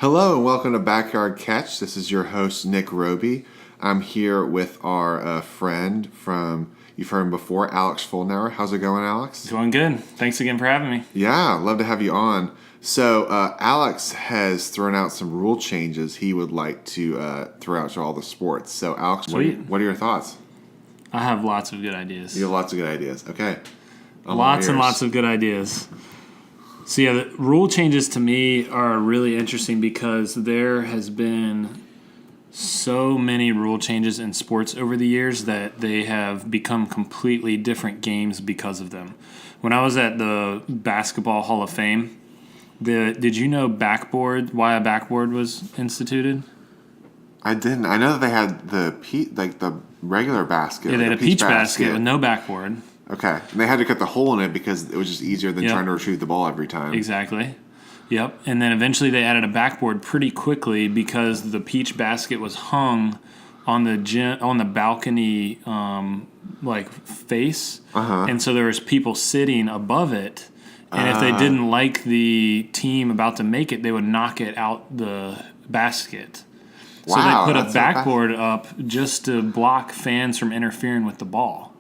Hello and welcome to Backyard Catch. This is your host, Nick Roby. I'm here with our friend you've heard him before, Alex Foldenauer. How's it going, Alex? Going good. Thanks again for having me. Yeah, love to have you on. So Alex has thrown out some rule changes he would like to throw out to all the sports. So Alex, what are your thoughts? I have lots of good ideas. You have lots of good ideas. Okay. Lots and lots of good ideas. So yeah, the rule changes to me are really interesting because there has been so many rule changes in sports over the years that they have become completely different games because of them. When I was at the Basketball Hall of Fame, did you know why a backboard was instituted? I didn't. I know that they had the regular basket. Yeah, they had a peach basket with no backboard. Okay. And they had to cut the hole in it because it was just easier than trying to retrieve the ball every time. Exactly. Yep. And then eventually they added a backboard pretty quickly because the peach basket was hung on the balcony face. Uh-huh. And so there was people sitting above it. And if they didn't like the team about to make it, they would knock it out the basket. So they put a backboard up just to block fans from interfering with the ball.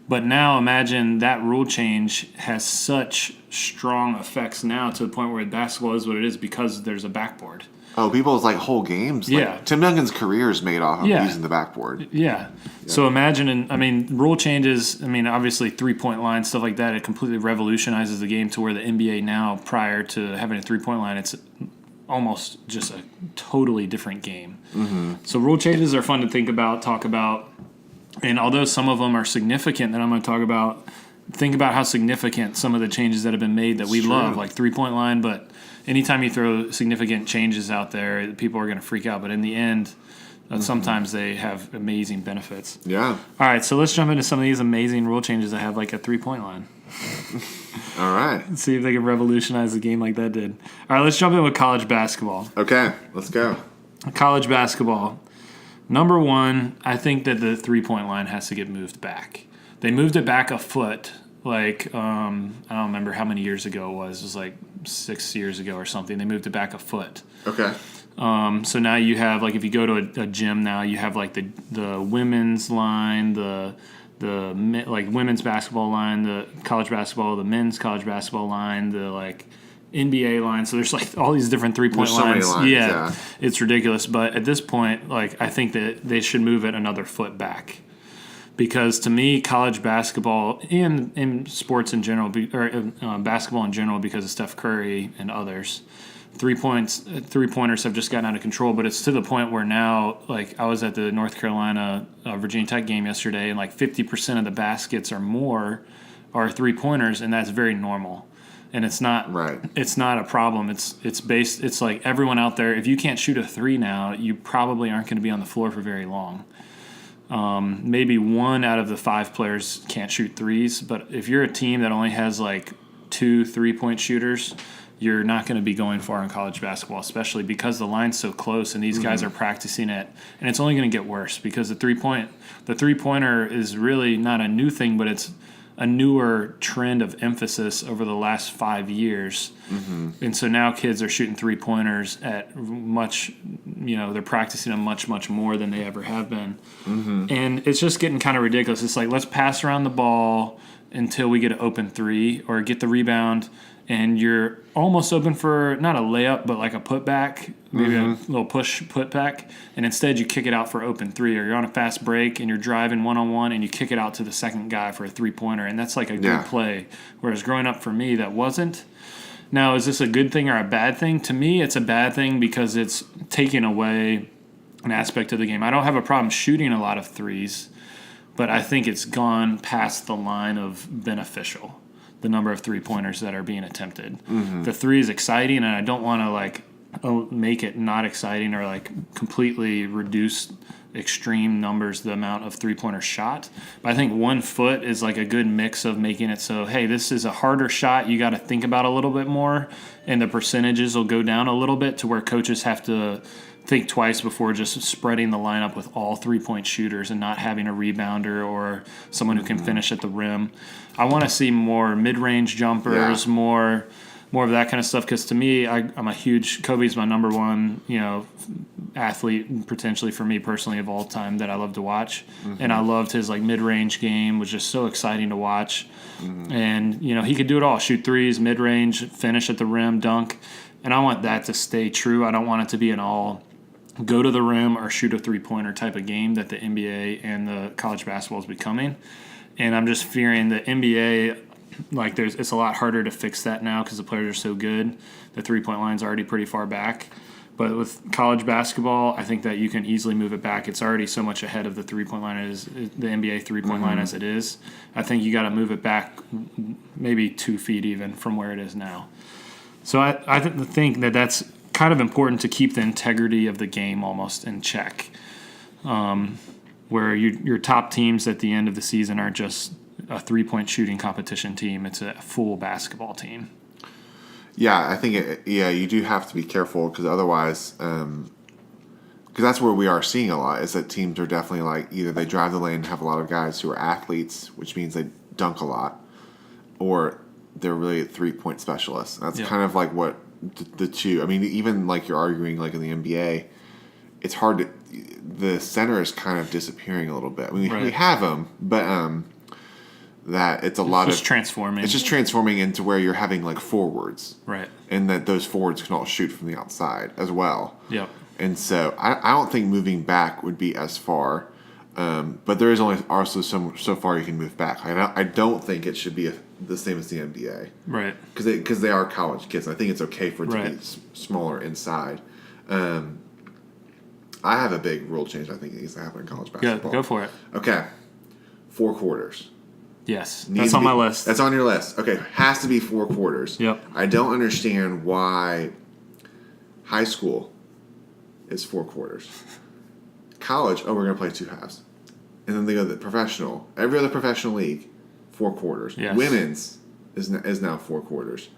But now imagine that rule change has such strong effects now to the point where basketball is what it is because there's a backboard. Oh, people's whole games. Yeah. Tim Duncan's career is made off of using the backboard. Yeah. So rule changes, obviously 3-point line, stuff like that, it completely revolutionizes the game to where the NBA now, prior to having a 3-point line, it's almost just a totally different game. Mm-hmm. So rule changes are fun to talk about. And although some of them are significant that I'm going to talk about, think about how significant some of the changes that have been made that we love, like 3-point line. But anytime you throw significant changes out there, people are going to freak out. But in the end, sometimes they have amazing benefits. Yeah. All right, so let's jump into some of these amazing rule changes that have like a 3-point line. All right. Let's see if they can revolutionize the game like that did. All right, let's jump in with college basketball. Okay, let's go. College basketball. Number one, I think that the 3-point line has to get moved back. They moved it back a foot, I don't remember how many years ago it was. It was like 6 years ago or something. They moved it back a foot. Okay. So now you have, if you go to a gym now, you have, the women's line, the women's basketball line, the college basketball, the men's college basketball line, the, NBA line, so there's all these different 3-point lines. So many lines. Yeah, it's ridiculous. But at this point, I think that they should move it another foot back, because to me, college basketball and in sports in general, or basketball in general, because of Steph Curry and others, 3-pointers have just gotten out of control. But it's to the point where now, I was at the North Carolina Virginia Tech game yesterday, and 50% of the baskets or more are 3-pointers, and that's very normal. And it's not right. It's not a problem. It's like everyone out there, if you can't shoot a 3 now, you probably aren't going to be on the floor for very long. Maybe 1 out of the 5 players can't shoot 3s, but if you're a team that only has 2 3-point shooters, you're not going to be going far in college basketball, especially because the line's so close and these guys are practicing it, and it's only going to get worse because the 3-pointer is really not a new thing, but it's a newer trend of emphasis over the last 5 years. Mm-hmm. And so now kids are shooting 3-pointers at they're practicing them much, much more than they ever have been. Mm-hmm. And it's just getting kind of ridiculous. It's let's pass around the ball until we get an open 3 or get the rebound, and you're almost open for not a layup, but a putback, maybe a little push putback, and instead you kick it out for open 3, or you're on a fast break and you're driving one-on-one and you kick it out to the second guy for a 3-pointer, and that's a good play. Whereas growing up for me, that wasn't. Now, is this a good thing or a bad thing? To me, it's a bad thing because it's taking away an aspect of the game. I don't have a problem shooting a lot of 3s, but I think it's gone past the line of beneficial, the number of 3-pointers that are being attempted. Mm-hmm. The 3 is exciting, and I don't want to make it not exciting or completely reduce extreme numbers the amount of 3-pointers shot. But I think 1 foot is a good mix of making it so, hey, this is a harder shot you got to think about a little bit more, and the percentages will go down a little bit to where coaches have to think twice before just spreading the lineup with all 3-point shooters and not having a rebounder or someone who can finish at the rim. I want to see more mid-range jumpers, more more of that kind of stuff. Because to me, I'm a huge Kobe's my number one, athlete potentially for me personally of all time that I love to watch, and I loved his like mid-range game, was just so exciting to watch, and he could do it all: shoot threes, mid-range, finish at the rim, dunk, and I want that to stay true. I don't want it to be an all go to the rim or shoot a three-pointer type of game that the NBA and the college basketball is becoming, and I'm just fearing the NBA. Like it's a lot harder to fix that now because the players are so good. The three-point line's already pretty far back. But with college basketball, I think that you can easily move it back. It's already so much ahead of the three-point line as the NBA three-point line as it is. I think you got to move it back maybe 2 feet even from where it is now. So I think that that's kind of important to keep the integrity of the game almost in check, where your top teams at the end of the season aren't just a three-point shooting competition team. It's a full basketball team. Yeah, I think you do have to be careful because otherwise, because that's where we are seeing a lot is that teams are definitely like either they drive the lane and have a lot of guys who are athletes, which means they dunk a lot, or they're really 3-point specialists. That's kind of like what the two. I mean, even like you're arguing like in the NBA, it's hard to. The center is kind of disappearing a little bit. I mean, we have them, but that it's just transforming. It's just transforming into where you're having like forwards, right? And that those forwards can all shoot from the outside as well. Yep. And so I don't think moving back would be as far, but there is only also so far you can move back. I don't think it should be the same as the NBA, right? Because they are college kids. I think it's okay for it to be smaller inside. I have a big rule change I think needs to happen in college basketball. Yeah, go for it. Okay, 4 quarters. Yes, that's on my list. That's on your list. Okay, has to be 4 quarters. Yep. I don't understand why high school is 4 quarters. College, we're going to play 2 halves. And then they go to the professional. Every other professional league, 4 quarters. Yes. Women's is now 4 quarters.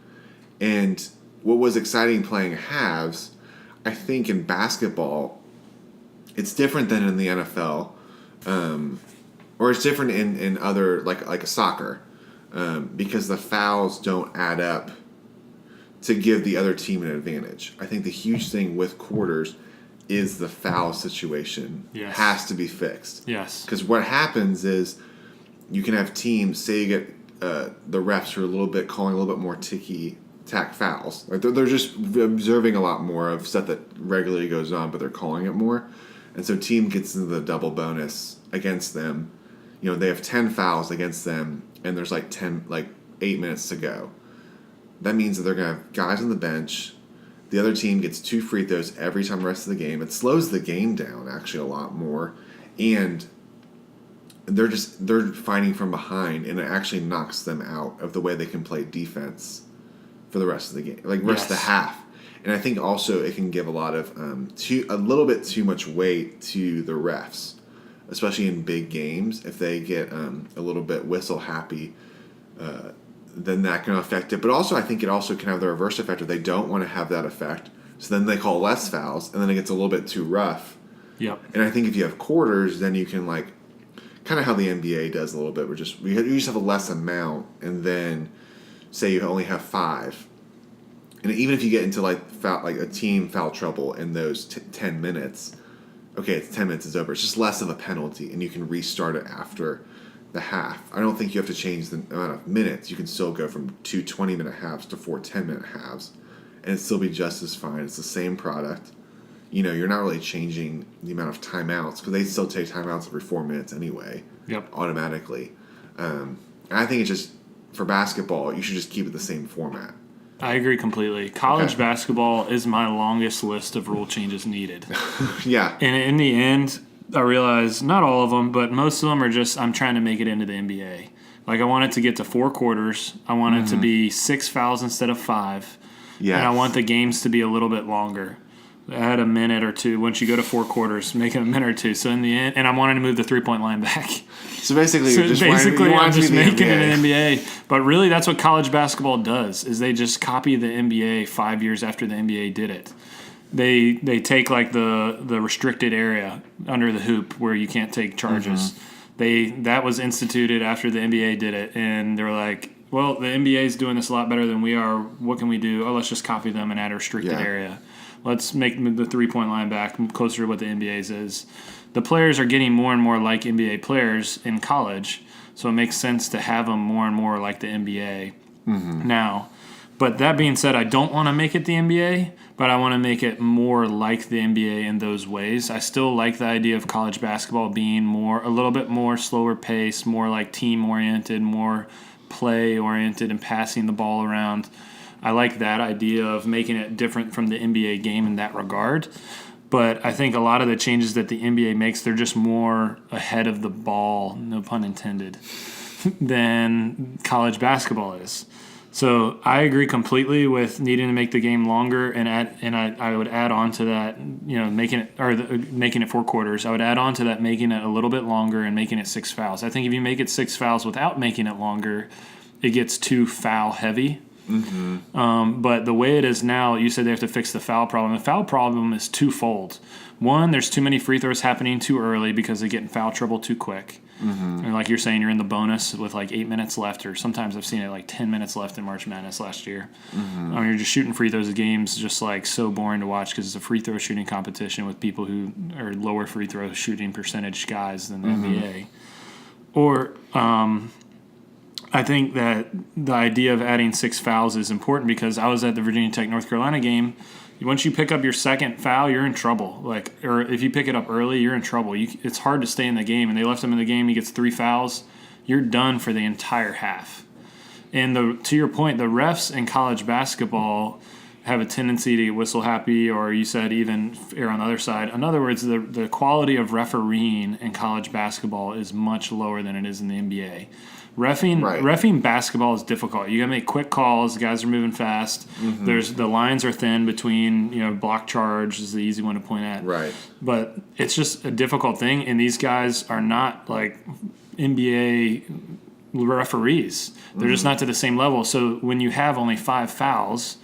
And what was exciting playing halves, I think in basketball, it's different than in the NFL. Or it's different in other like a soccer, because the fouls don't add up to give the other team an advantage. I think the huge thing with quarters is the foul situation has to be fixed. Yes, because what happens is you can have teams say you get the refs are a little bit calling a little bit more ticky-tack fouls. Like they're just observing a lot more of stuff that regularly goes on, but they're calling it more, and so team gets into the double bonus against them. They have 10 fouls against them, and there's like 8 minutes to go. That means that they're going to have guys on the bench. The other team gets 2 free throws every time the rest of the game. It slows the game down actually a lot more, and they're fighting from behind, and it actually knocks them out of the way they can play defense for the rest of the game, like rest of the half. And I think also it can give a lot of a little bit too much weight to the refs, especially in big games. If they get a little bit whistle happy, then that can affect it. But also I think it also can have the reverse effect if they don't want to have that effect. So then they call less fouls, and then it gets a little bit too rough. Yep. And I think if you have quarters, then you can kind of how the NBA does a little bit. You just have a less amount, and then say you only have 5. And even if you get into a team foul trouble in those 10 minutes, okay, it's 10 minutes is over. It's just less of a penalty, and you can restart it after the half. I don't think you have to change the amount of minutes. You can still go from 2 20-minute halves to 4 10-minute halves, and it'd still be just as fine. It's the same product. You're not really changing the amount of timeouts because they still take timeouts every 4 minutes anyway. Yep. Automatically. And I think it's just, for basketball, you should just keep it the same format. I agree completely. College basketball is my longest list of rule changes needed. Yeah. And in the end, I realize not all of them, but most of them are just I'm trying to make it into the NBA. Like I want it to get to 4 quarters. I want it to be 6 fouls instead of 5. Yes. And I want the games to be a little bit longer. Add a minute or two. Once you go to 4 quarters, make it a minute or two. So in the end, and I wanted to move the 3-point line back. So basically, I'm just making it an NBA. But really, that's what college basketball does. Is they just copy the NBA 5 years after the NBA did it. They take like the restricted area under the hoop where you can't take charges. That was instituted after the NBA did it, and they were like, well, the NBA is doing this a lot better than we are. What can we do? Oh, let's just copy them and add a restricted area. Let's make the 3-point line back closer to what the NBA's is. The players are getting more and more like NBA players in college, so it makes sense to have them more and more like the NBA now. But that being said, I don't want to make it the NBA, but I want to make it more like the NBA in those ways. I still like the idea of college basketball being a little bit more slower pace, more like team-oriented, more play-oriented and passing the ball around. I like that idea of making it different from the NBA game in that regard. But I think a lot of the changes that the NBA makes, they're just more ahead of the ball, no pun intended, than college basketball is. So I agree completely with needing to make the game longer, and I would add on to that, making it 4 quarters. I would add on to that, making it a little bit longer and making it 6 fouls. I think if you make it 6 fouls without making it longer, it gets too foul heavy. But the way it is now, you said they have to fix the foul problem. The foul problem is twofold. One, there's too many free throws happening too early because they get in foul trouble too quick. And like you're saying, you're in the bonus with like 8 minutes left, or sometimes I've seen it like 10 minutes left in March Madness last year. You're just shooting free throws. The game's just like so boring to watch because it's a free throw shooting competition with people who are lower free throw shooting percentage guys than the NBA. Or I think that the idea of adding 6 fouls is important because I was at the Virginia Tech North Carolina game. Once you pick up your second foul, you're in trouble. Or if you pick it up early, you're in trouble. It's hard to stay in the game, and they left him in the game. He gets 3 fouls. You're done for the entire half. And to your point, the refs in college basketball have a tendency to get whistle happy, or you said even err on the other side. In other words, the quality of refereeing in college basketball is much lower than it is in the NBA. Reffing basketball is difficult. You got to make quick calls. The guys are moving fast. The lines are thin between, block charge is the easy one to point at. Right. But it's just a difficult thing, and these guys are not like NBA referees. They're just not to the same level. So when you have only 5 fouls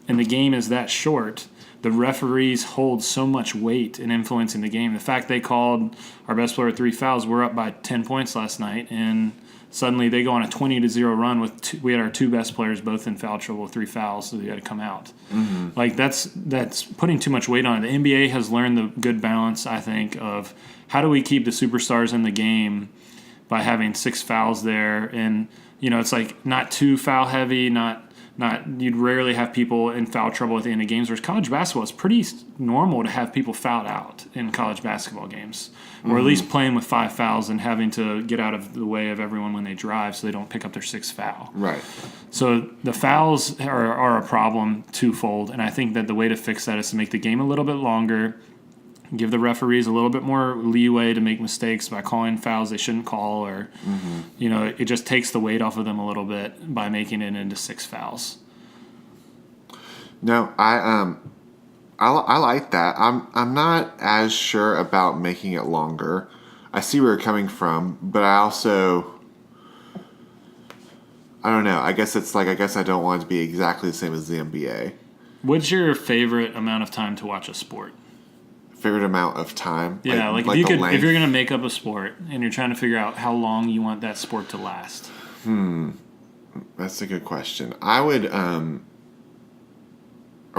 and the game is that short, the referees hold so much weight in influencing the game. The fact they called our best player 3 fouls, we're up by 10 points last night, and suddenly they go on a 20-0 run with we had our 2 best players both in foul trouble, 3 fouls, so they had to come out. Like that's putting too much weight on it. The NBA has learned the good balance, I think, of how do we keep the superstars in the game by having 6 fouls there, and it's like not too foul heavy, not you'd rarely have people in foul trouble at the end of games. Whereas college basketball, it's pretty normal to have people fouled out in college basketball games, or at least playing with 5 fouls and having to get out of the way of everyone when they drive so they don't pick up their 6th foul. Right. So the fouls are a problem twofold, and I think that the way to fix that is to make the game a little bit longer, give the referees a little bit more leeway to make mistakes by calling fouls they shouldn't call, or it just takes the weight off of them a little bit by making it into 6 fouls. No, I like that. I'm not as sure about making it longer. I see where you're coming from, but I don't know. I guess I don't want it to be exactly the same as the NBA. What's your favorite amount of time to watch a sport? Favorite amount of time? Yeah, if you're going to make up a sport and you're trying to figure out how long you want that sport to last. That's a good question. I would are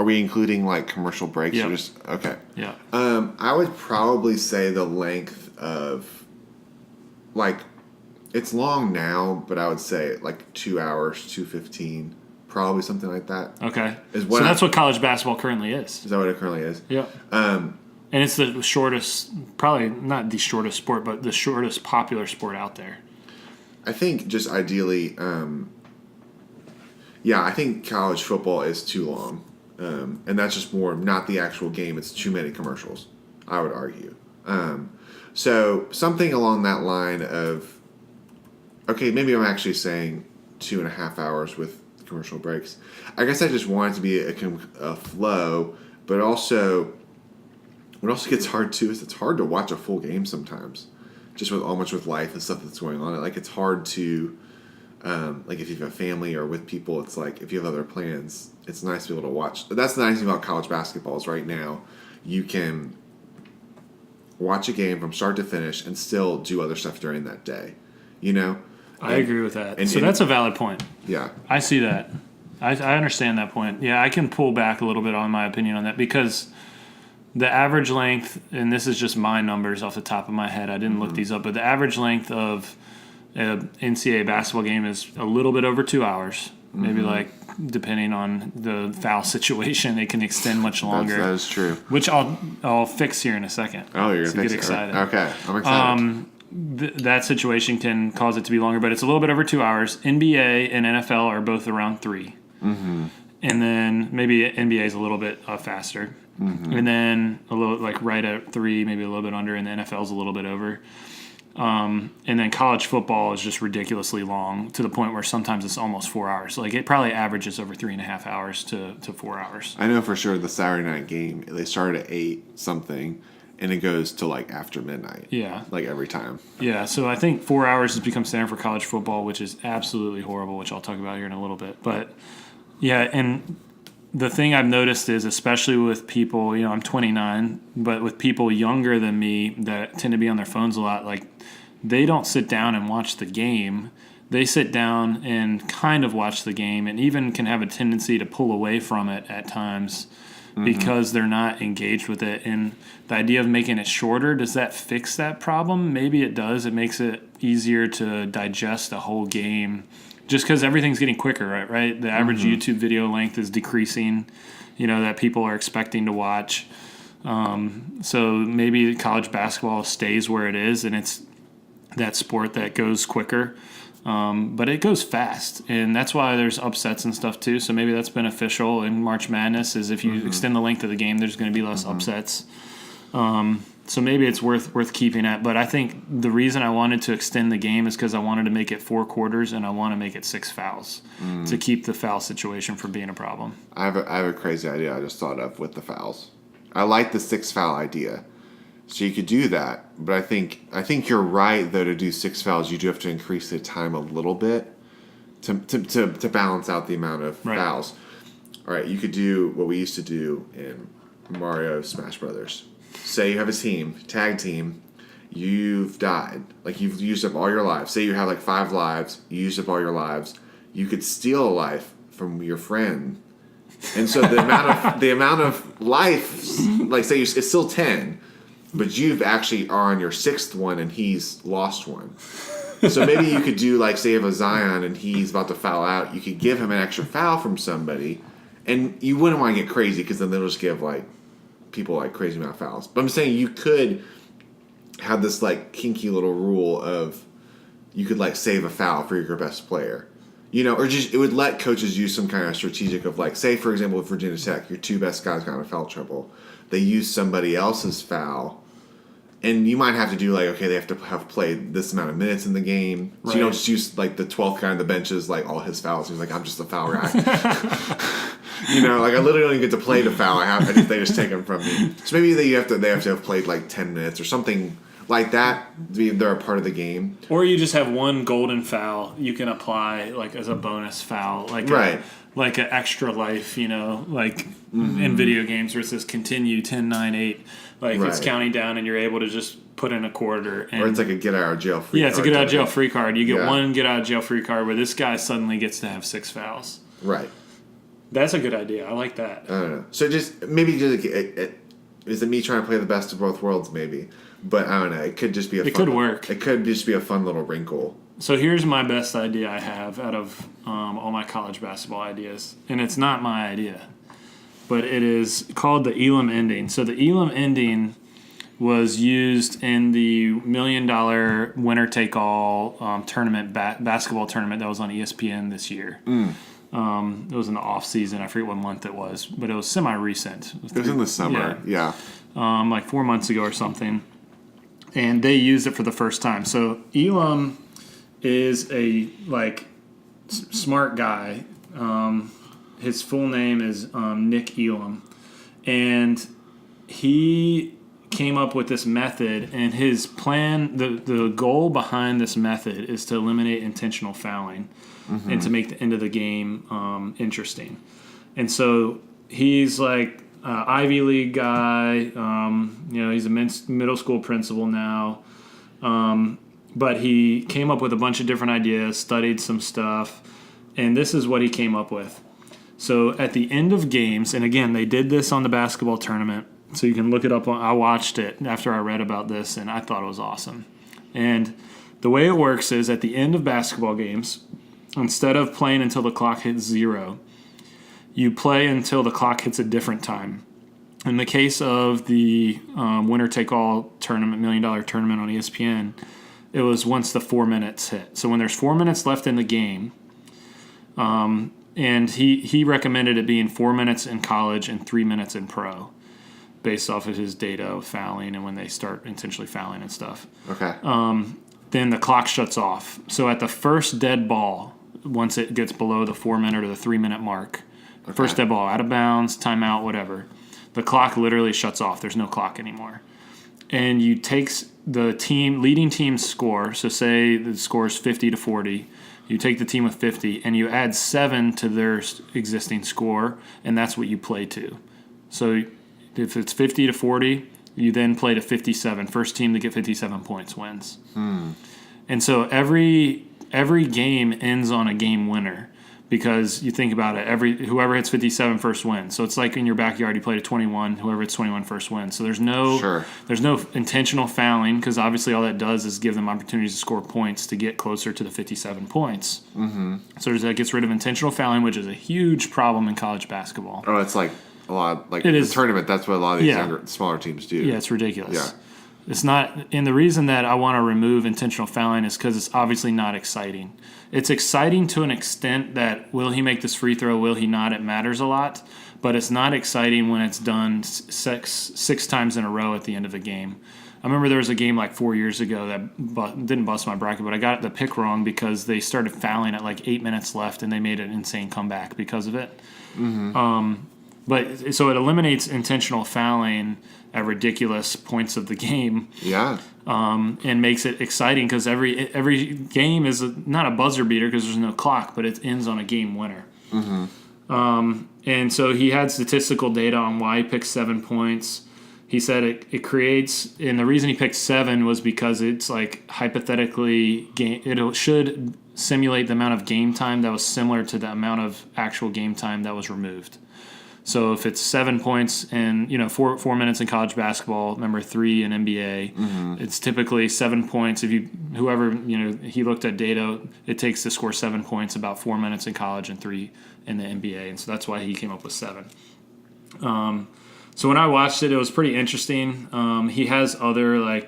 we including like commercial breaks or just okay. Yeah. I would probably say the length of it's long now, but I would say like 2 hours, 2:15, probably something like that. Okay. That's what college basketball currently is. Is that what it currently is? Yeah. And it's the shortest, probably not the shortest sport, but the shortest popular sport out there. I think just ideally, I think college football is too long. And that's just more not the actual game. It's too many commercials, I would argue. So something along that line of, okay, maybe I'm actually saying 2.5 hours with commercial breaks. I guess I just want it to be a flow, but also what also gets hard too is it's hard to watch a full game sometimes, just with with life and stuff that's going on. Like it's hard to, if you have a family or with people, it's like if you have other plans, it's nice to be able to watch. That's the nice thing about college basketball is right now you can watch a game from start to finish and still do other stuff during that day, I agree with that. And That's a valid point. Yeah. I see that. I understand that point. Yeah, I can pull back a little bit on my opinion on that because the average length, and this is just my numbers off the top of my head, I didn't look these up, but the average length of an NCAA basketball game is a little bit over 2 hours. Maybe like, depending on the foul situation, it can extend much longer. That is true. Which I'll fix here in a second. Oh, you're going to fix get excited. it. Okay, I'm excited. That situation can cause it to be longer, but it's a little bit over 2 hours. NBA and NFL are both around 3. Mm-hmm. And then maybe NBA is a little bit faster. Mm-hmm. And then a little like right at 3, maybe a little bit under, and the NFL is a little bit over. And then college football is just ridiculously long to the point where sometimes it's almost 4 hours. Like it probably averages over 3.5 hours to 4 hours. I know for sure the Saturday night game, they start at 8 something. And it goes to like after midnight. Yeah. Like every time. Yeah. So I think 4 hours has become standard for college football, which is absolutely horrible, which I'll talk about here in a little bit. But yeah, and the thing I've noticed is, especially with people, I'm 29, but with people younger than me that tend to be on their phones a lot, like they don't sit down and watch the game. They sit down and kind of watch the game and even can have a tendency to pull away from it at times. Because they're not engaged with it. And the idea of making it shorter, does that fix that problem? Maybe it does. It makes it easier to digest a whole game just because everything's getting quicker, right? The average YouTube video length is decreasing, that people are expecting to watch. So maybe college basketball stays where it is and it's that sport that goes quicker. But it goes fast, and that's why there's upsets and stuff too. So maybe that's beneficial in March Madness. Is if you extend the length of the game, there's going to be less upsets. So maybe it's worth keeping at. But I think the reason I wanted to extend the game is because I wanted to make it 4 quarters, and I want to make it 6 fouls to keep the foul situation from being a problem. I have a crazy idea I just thought of with the fouls. I like the 6 foul idea. So you could do that, but I think you're right though to do 6 fouls. You do have to increase the time a little bit to balance out the amount of fouls. All right, you could do what we used to do in Mario Smash Brothers. Say you have a tag team, you've died, like you've used up all your lives. Say you have like 5 lives, you used up all your lives. You could steal a life from your friend, and so the amount of life, like say it's still 10. But you've actually are on your 6th one and he's lost one. So maybe you could do like say you have a Zion and he's about to foul out. You could give him an extra foul from somebody. And you wouldn't want to get crazy because then they'll just give like people like crazy amount of fouls. But I'm saying you could have this like kinky little rule of you could like save a foul for your best player. Or just it would let coaches use some kind of strategic of like, say for example with Virginia Tech, your 2 best guys got in foul trouble. They use somebody else's foul, and you might have to do like, okay, they have to have played this amount of minutes in the game. So you don't just use like the 12th guy on the benches, like all his fouls. He's like, I'm just a foul guy. Like I literally don't even get to play the foul. They just take them from me. So maybe they have to have played like 10 minutes or something like that. They're a part of the game. Or you just have one golden foul you can apply like as a bonus foul, like like an extra life, like in video games where it says continue 10, 9, 8. Like it's counting down and you're able to just put in a quarter. And, or it's like a get out of jail free card. Yeah, it's a get out of jail free card. You get one get out of jail free card where this guy suddenly gets to have 6 fouls. Right. That's a good idea. I like that. I don't know. So is it me trying to play the best of both worlds maybe? But I don't know. It could just be It could work. It could just be a fun little wrinkle. So here's my best idea I have out of all my college basketball ideas. And it's not my idea, but it is called the Elam ending. So the Elam ending was used in the $1 million winner-take-all tournament, basketball tournament that was on ESPN this year. It was in the off-season. I forget what month it was, but it was semi-recent. It was in the summer, yeah. Like 4 months ago or something. And they used it for the first time. So Elam is a smart guy. His full name is Nick Elam, and he came up with this method. And his plan, the goal behind this method, is to eliminate intentional fouling and to make the end of the game interesting. And so he's like Ivy League guy. He's a middle school principal now. But he came up with a bunch of different ideas, studied some stuff, and this is what he came up with. So at the end of games, and again, they did this on the basketball tournament, so you can look it up. I watched it after I read about this, and I thought it was awesome. And the way it works is at the end of basketball games, instead of playing until the clock hits 0, you play until the clock hits a different time. In the case of the winner-take-all tournament, $1 million tournament on ESPN, it was once the 4 minutes hit. So when there's 4 minutes left in the game, and he recommended it being 4 minutes in college and 3 minutes in pro, based off of his data of fouling and when they start intentionally fouling and stuff. Okay. Then the clock shuts off. So at the first dead ball, once it gets below the 4 minute or the 3 minute mark, first dead ball, out of bounds, timeout, whatever, the clock literally shuts off. There's no clock anymore. And you take the leading team's score, so say the score is 50-40, you take the team with 50, and you add 7 to their existing score, and that's what you play to. So if it's 50-40, you then play to 57. First team to get 57 points wins. And so every game ends on a game winner. Because you think about it, whoever hits 57 first wins. So it's like in your backyard, you play to 21, whoever hits 21 first wins. So there's no intentional fouling, because obviously all that does is give them opportunities to score points to get closer to the 57 points. Mm-hmm. So that gets rid of intentional fouling, which is a huge problem in college basketball. Oh, it's like a lot, like the tournament, that's what a lot of these smaller teams do. Yeah, it's ridiculous. Yeah. It's not, and the reason that I want to remove intentional fouling is because it's obviously not exciting. It's exciting to an extent that will he make this free throw, will he not? It matters a lot, but it's not exciting when it's done six times in a row at the end of the game. I remember there was a game like 4 years ago that didn't bust my bracket, but I got the pick wrong because they started fouling at like 8 minutes left, and they made an insane comeback because of it. Mm-hmm. But so it eliminates intentional fouling at ridiculous points of the game. Yeah. And makes it exciting because every game is not a buzzer beater because there's no clock, but it ends on a game winner. Mm-hmm. And so he had statistical data on why he picked 7 points. He said it creates, and the reason he picked 7 was because it's like hypothetically it should simulate the amount of game time that was similar to the amount of actual game time that was removed. So if it's 7 points and 4 minutes in college basketball, remember 3 in NBA, mm-hmm. It's typically 7 points. If he looked at data, it takes to score 7 points about 4 minutes in college and 3 in the NBA, and so that's why he came up with 7. So when I watched it, it was pretty interesting. He has other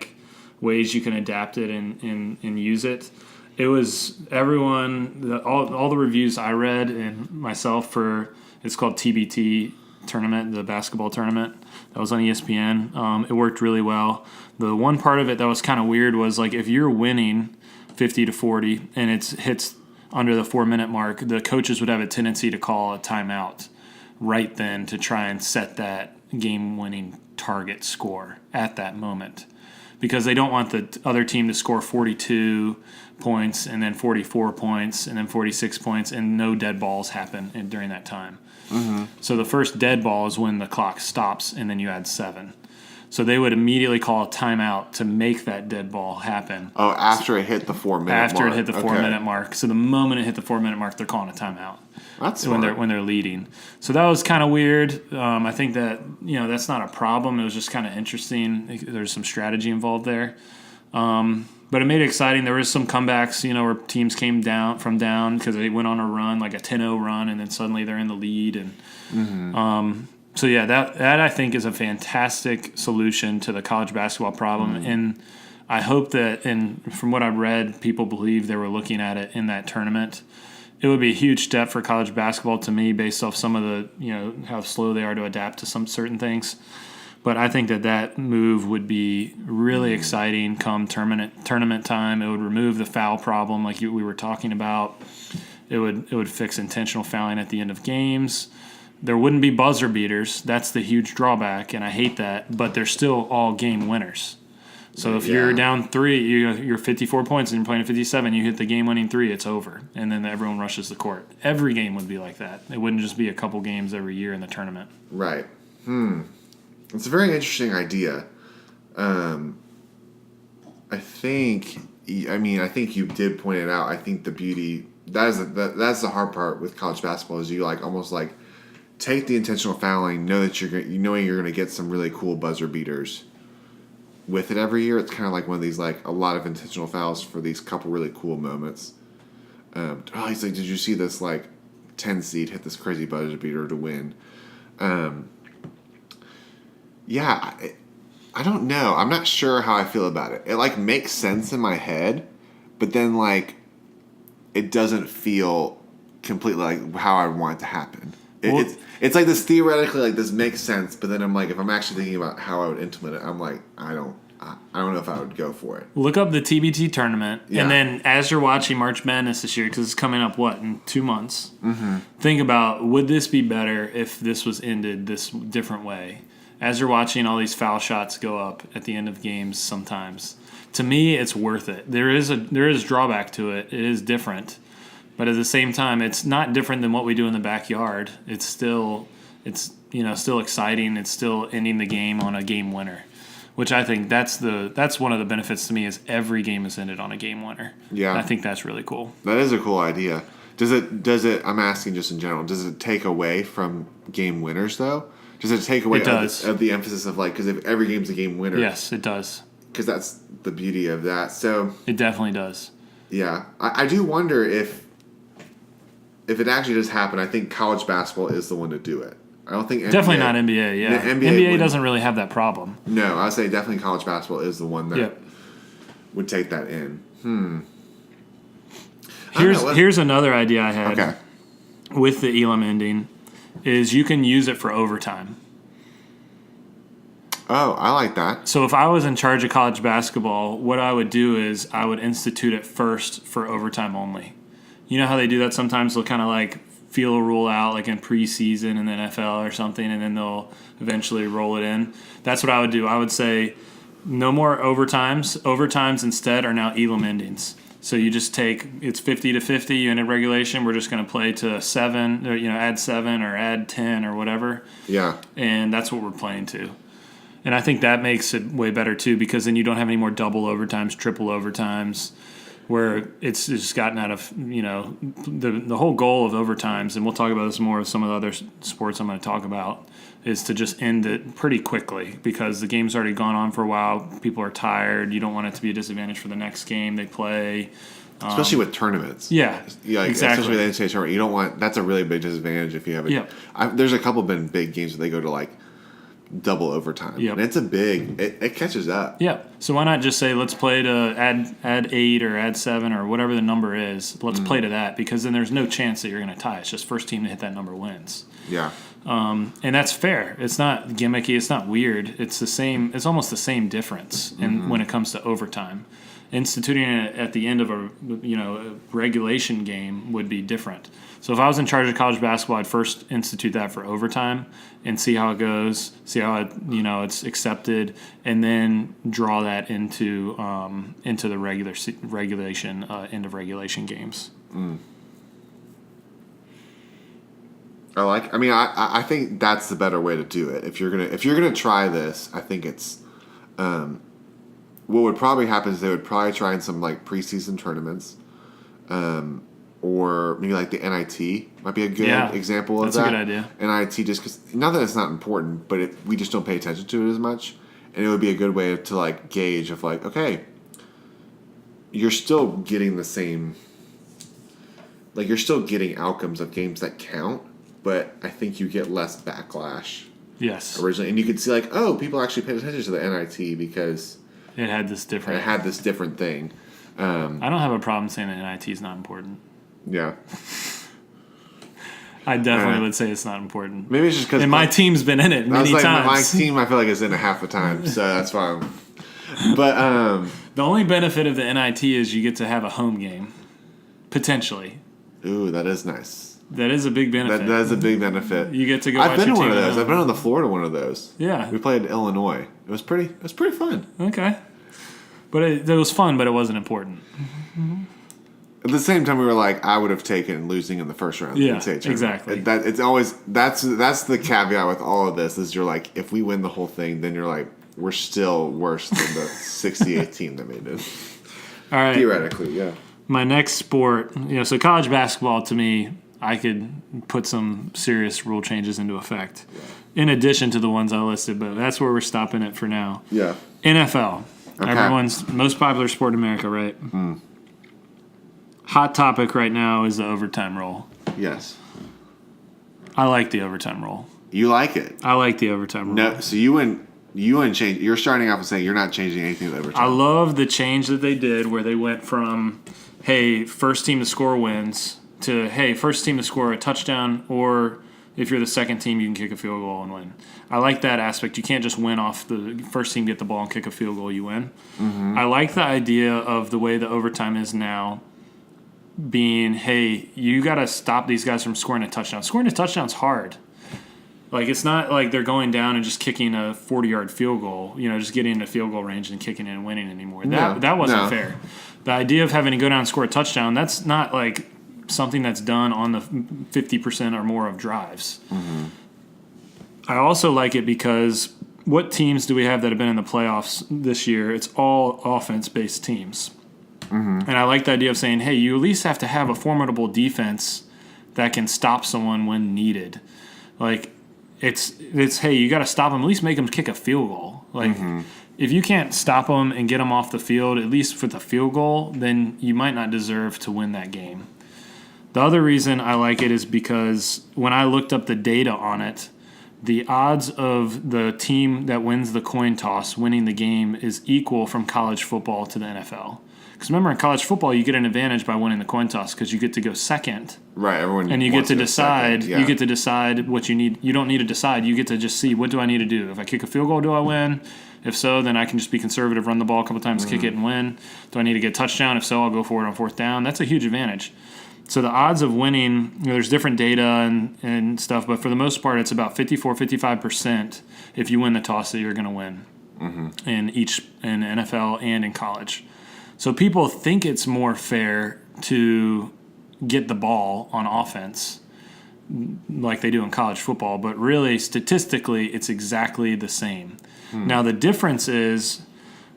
ways you can adapt it and use it. It was all the reviews I read and myself for. It's called TBT tournament, the basketball tournament. That was on ESPN. It worked really well. The one part of it that was kind of weird was if you're winning 50-40 and it hits under the 4 minute mark, the coaches would have a tendency to call a timeout right then to try and set that game winning target score at that moment. Because they don't want the other team to score 42 points and then 44 points and then 46 points and no dead balls happen during that time. Mm-hmm. So the first dead ball is when the clock stops and then you add 7. So they would immediately call a timeout to make that dead ball happen. Oh, after it hit the 4 minute mark. After it hit the 4 minute mark. So the moment it hit the 4 minute mark, they're calling a timeout. That's when they're leading. So that was kind of weird. I think that that's not a problem. It was just kind of interesting. There's some strategy involved there. But it made it exciting. There was some comebacks, where teams came down because they went on a run, like a 10-0 run, and then suddenly they're in the lead. And mm-hmm. So yeah, that I think is a fantastic solution to the college basketball problem. Mm-hmm. And I hope that, and from what I've read, people believe they were looking at it in that tournament. It would be a huge step for college basketball to me, based off some of the, how slow they are to adapt to some certain things. But I think that move would be really exciting come tournament time. It would remove the foul problem like we were talking about. It would fix intentional fouling at the end of games. There wouldn't be buzzer beaters. That's the huge drawback, and I hate that. But they're still all game winners. So if you're down 3, you're 54 points and you're playing 57, you hit the game-winning 3, it's over. And then everyone rushes the court. Every game would be like that. It wouldn't just be a couple games every year in the tournament. Right. It's a very interesting idea. I think I mean, I think you did point it out. I think the beauty that's the hard part with college basketball is you like almost like take the intentional fouling, know that knowing you're going to get some really cool buzzer beaters with it every year. It's kind of like one of these like a lot of intentional fouls for these couple really cool moments. He's like, did you see this like 10 seed hit this crazy buzzer beater to win? Yeah. I don't know. I'm not sure how I feel about it. It like makes sense in my head, but then like it doesn't feel completely like how I want it to happen. It's like this theoretically like this makes sense, but then I'm like if I'm actually thinking about how I would implement it, I'm like I don't know if I would go for it. Look up the TBT tournament, and then as you're watching March Madness this year, because it's coming up in 2 months. Mm-hmm. Think about would this be better if this was ended this different way? As you're watching all these foul shots go up at the end of games sometimes. To me, it's worth it. There is drawback to it. It is different. But at the same time, it's not different than what we do in the backyard. It's still exciting. It's still ending the game on a game winner, which I think that's one of the benefits to me is every game is ended on a game winner. Yeah. And I think that's really cool. That is a cool idea. Does it I'm asking just in general, does it take away from game winners though? Does it take away of the emphasis of like, because if every game's a game winner? Yes, it does. Because that's the beauty of that. So it definitely does. Yeah, I do wonder if it actually does happen. I think college basketball is the one to do it. I don't think NBA, definitely not NBA. Yeah, NBA doesn't really have that problem. No, I would say definitely college basketball is the one that would take that in. Here's another idea I had. Okay. With the Elam ending. Is you can use it for overtime. Oh, I like that. So if I was in charge of college basketball, what I would do is I would institute it first for overtime only. You know how they do that sometimes? They'll kind of like feel a rule out like in preseason in the NFL or something, and then they'll eventually roll it in. That's what I would do. I would say no more overtimes. Overtimes instead are now Elam endings. So you just take it's 50-50. You ended regulation. We're just going to play to 7, or add 7 or add 10 or whatever. Yeah. And that's what we're playing to. And I think that makes it way better too, because then you don't have any more double overtimes, triple overtimes, where it's just gotten out of the whole goal of overtimes. And we'll talk about this more with some of the other sports I'm going to talk about. Is to just end it pretty quickly because the game's already gone on for a while. People are tired. You don't want it to be a disadvantage for the next game they play. Especially with tournaments. Yeah, exactly. Especially with the NCAA tournament. You don't want – that's a really big disadvantage if you have it. There's a couple been big games where they go to like double overtime. Yep. And it's a big – it catches up. Yeah. So why not just say let's play to add 8 or add 7 or whatever the number is. Let's play to that because then there's no chance that you're going to tie. It's just first team to hit that number wins. Yeah. And that's fair. It's not gimmicky. It's not weird. It's the same. It's almost the same difference when it comes to overtime. Instituting it at the end of a regulation game would be different. So if I was in charge of college basketball, I'd first institute that for overtime and see how it goes, see how it's accepted, and then draw that into the regulation end of regulation games. Mm. I think that's the better way to do it. If you're gonna try this, I think it's what would probably happen is they would probably try in some like preseason tournaments, or maybe like the NIT might be a good example of that. That's a good idea. NIT just because not that it's not important, but we just don't pay attention to it as much, and it would be a good way to like gauge of like okay, you're still getting the same, like you're still getting outcomes of games that count. But I think you get less backlash. Yes. Originally, and you could see like, oh, people actually paid attention to the NIT because it had this different thing. I don't have a problem saying that NIT is not important. Yeah. I definitely would say it's not important. Maybe it's just because my team's been in it many times. My team, I feel like is in it half the time, so that's fine. But the only benefit of the NIT is you get to have a home game, potentially. Ooh, that is nice. That is a big benefit. That is a big benefit. You get to go. I've been to one of those. I've been on the floor to one of those. Yeah, we played Illinois. It was pretty fun. Okay, but it was fun, but it wasn't important. At the same time, we were like, I would have taken losing in the first round. Yeah, exactly. It's always that's the caveat with all of this is you're like, if we win the whole thing, then you're like, we're still worse than the 68 team that made it. All right. Theoretically, yeah. My next sport, so college basketball to me, I could put some serious rule changes into effect, in addition to the ones I listed. But that's where we're stopping it for now. Yeah. NFL, Okay. everyone's most popular sport in America, right? Hot topic right now is the overtime rule. Yes. I like the overtime rule. You like it? I like the overtime rule. No. So you wouldn't change. You're starting off and saying you're not changing anything with overtime. I love the change that they did where they went from, hey, first team to score wins, to, hey, first team to score a touchdown, or if you're the second team, you can kick a field goal and win. I like that aspect. You can't just win off the first team, get the ball and kick a field goal, you win. I like the idea of the way the overtime is now being, hey, you got to stop these guys from scoring a touchdown. Scoring a touchdown's hard. Like, it's not like they're going down and just kicking a 40-yard field goal, just getting into field goal range and kicking it and winning anymore. That wasn't fair. The idea of having to go down and score a touchdown, that's not like something that's done on the 50% or more of drives. I also like it because what teams do we have that have been in the playoffs this year? It's all offense-based teams. And I like the idea of saying, hey, you at least have to have a formidable defense that can stop someone when needed. Like, it's hey, you got to stop them, at least make them kick a field goal. Like, if you can't stop them and get them off the field, at least for the field goal, then you might not deserve to win that game. The other reason I like it is because when I looked up the data on it, the odds of the team that wins the coin toss winning the game is equal from college football to the NFL. Because remember, in college football, you get an advantage by winning the coin toss because you get to go second. Right, everyone. And you get to decide. Yeah. You get to decide what you need. You don't need to decide. You get to just see, what do I need to do? If I kick a field goal, do I win? If so, then I can just be conservative, run the ball a couple times, kick it and win. Do I need to get a touchdown? If so, I'll go for it on fourth down. That's a huge advantage. So the odds of winning, there's different data and stuff, but for the most part, it's about 54, 55% if you win the toss that you're going to win in NFL and in college. So people think it's more fair to get the ball on offense like they do in college football, but really, statistically, it's exactly the same. Now, the difference is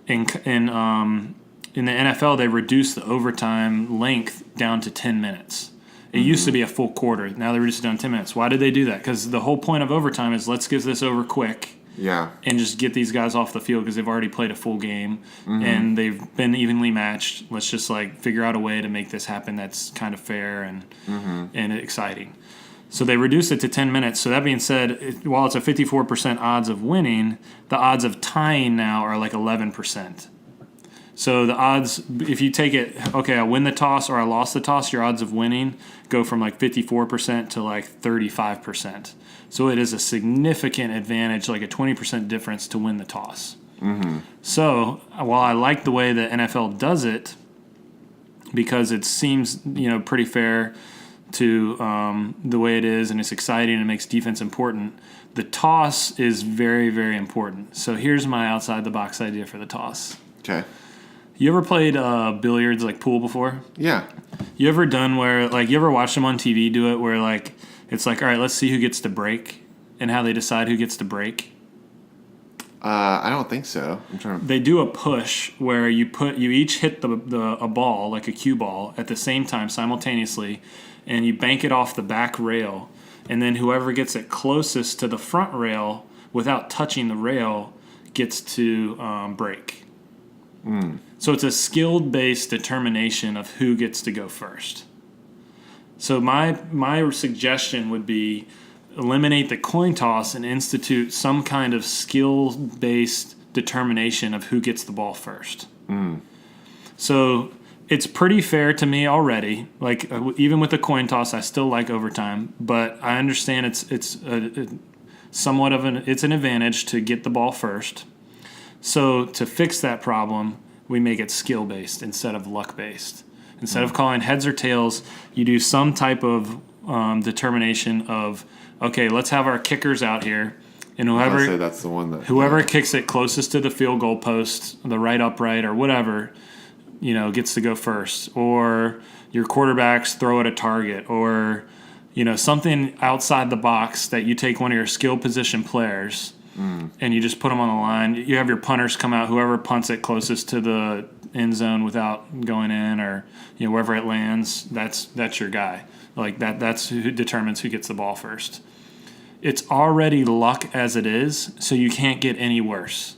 in the NFL, they reduced the overtime length down to 10 minutes. It used to be a full quarter. Now they reduced it down to 10 minutes. Why did they do that? Because the whole point of overtime is let's get this over quick. Yeah. And just get these guys off the field because they've already played a full game and they've been evenly matched. Let's just figure out a way to make this happen that's kind of fair and exciting. So they reduced it to 10 minutes. So that being said, while it's a 54% odds of winning, the odds of tying now are 11%. So the odds, if you take it, okay, I win the toss or I lost the toss, your odds of winning go from 54% to 35%. So it is a significant advantage, like a 20% difference to win the toss. So while I like the way the NFL does it, because it seems pretty fair to the way it is and it's exciting and it makes defense important, the toss is very, very important. So here's my outside-the-box idea for the toss. Okay. You ever played billiards, pool before? Yeah. You ever done where, you ever watched them on TV do it where, it's all right, let's see who gets to break and how they decide who gets to break? I don't think so. I'm trying to... They do a push where you each hit a ball, like a cue ball, at the same time simultaneously, and you bank it off the back rail, and then whoever gets it closest to the front rail without touching the rail gets to break. So it's a skill-based determination of who gets to go first. So my suggestion would be eliminate the coin toss and institute some kind of skill-based determination of who gets the ball first. So it's pretty fair to me already. Even with the coin toss, I still like overtime, but I understand it's somewhat of an advantage to get the ball first. So to fix that problem, we make it skill-based instead of luck-based. Instead of calling heads or tails, you do some type of determination of, okay, let's have our kickers out here, and I'd say that's the one that whoever kicks it closest to the field goal post, the right upright or whatever, gets to go first. Or your quarterbacks throw at a target, or something outside the box that you take one of your skill position players. And you just put them on the line. You have your punters come out. Whoever punts it closest to the end zone without going in, or wherever it lands, that's your guy. Like that's who determines who gets the ball first. It's already luck as it is, so you can't get any worse.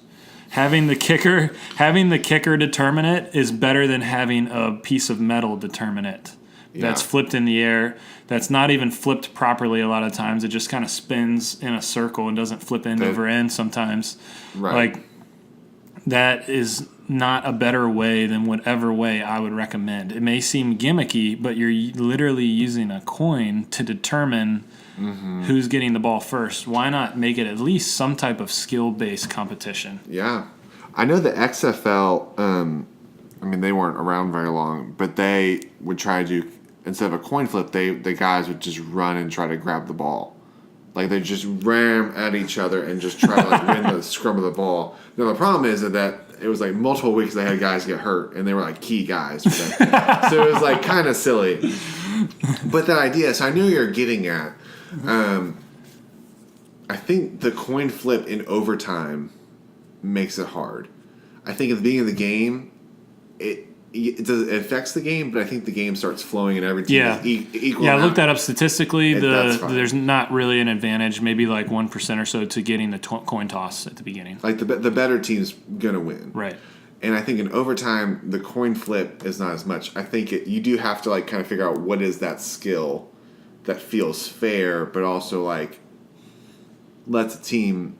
Having the kicker determine it is better than having a piece of metal determine it. That's flipped in the air. That's not even flipped properly a lot of times. It just kind of spins in a circle and doesn't flip end over end sometimes. Right. Like, that is not a better way than whatever way I would recommend. It may seem gimmicky, but you're literally using a coin to determine who's getting the ball first. Why not make it at least some type of skill-based competition? Yeah. I know the XFL, they weren't around very long, but they would try to do, instead of a coin flip, the guys would just run and try to grab the ball. Like, they just ram at each other and just try to win the scrum of the ball. Now, the problem is that it was multiple weeks they had guys get hurt, and they were key guys for them. So it was kind of silly. But that idea, so I knew you were getting at. I think the coin flip in overtime makes it hard. I think at the beginning of the game, it affects the game, but I think the game starts flowing and every team is equal. Yeah, I looked that up statistically. There's not really an advantage, maybe 1% or so to getting the coin toss at the beginning. The better team's gonna win, right? And I think in overtime the coin flip is not as much. I think you do have to kind of figure out what is that skill that feels fair, but also lets a team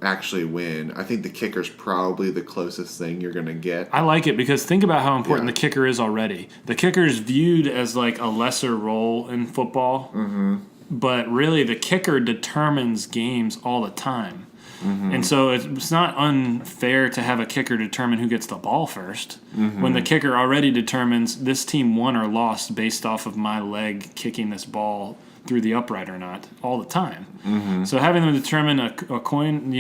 actually win. I think the kicker's probably the closest thing you're going to get. I like it because think about how important the kicker is already. The kicker is viewed as a lesser role in football, but really the kicker determines games all the time. And so it's not unfair to have a kicker determine who gets the ball first when the kicker already determines this team won or lost based off of my leg kicking this ball through the upright or not all the time. So having them determine a coin,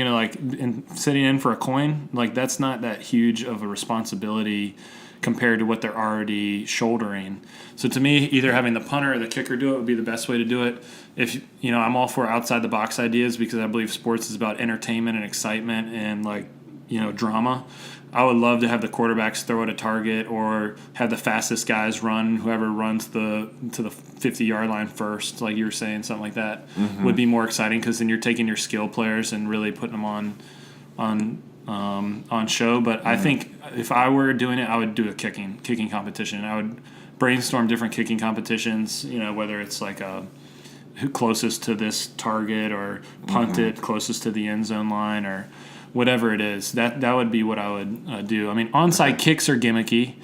sitting in for a coin, that's not that huge of a responsibility compared to what they're already shouldering. So to me, either having the punter or the kicker do it would be the best way to do it. If I'm all for outside the box ideas because I believe sports is about entertainment and excitement and drama. I would love to have the quarterbacks throw at a target or have the fastest guys run. Whoever runs to the 50-yard line first, like you were saying, something like that would be more exciting because then you're taking your skill players and really putting them on show. But I think if I were doing it, I would do a kicking competition. I would brainstorm different kicking competitions. Whether it's who closest to this target or punt it closest to the end zone line or whatever it is. That would be what I would do. Onside kicks are gimmicky.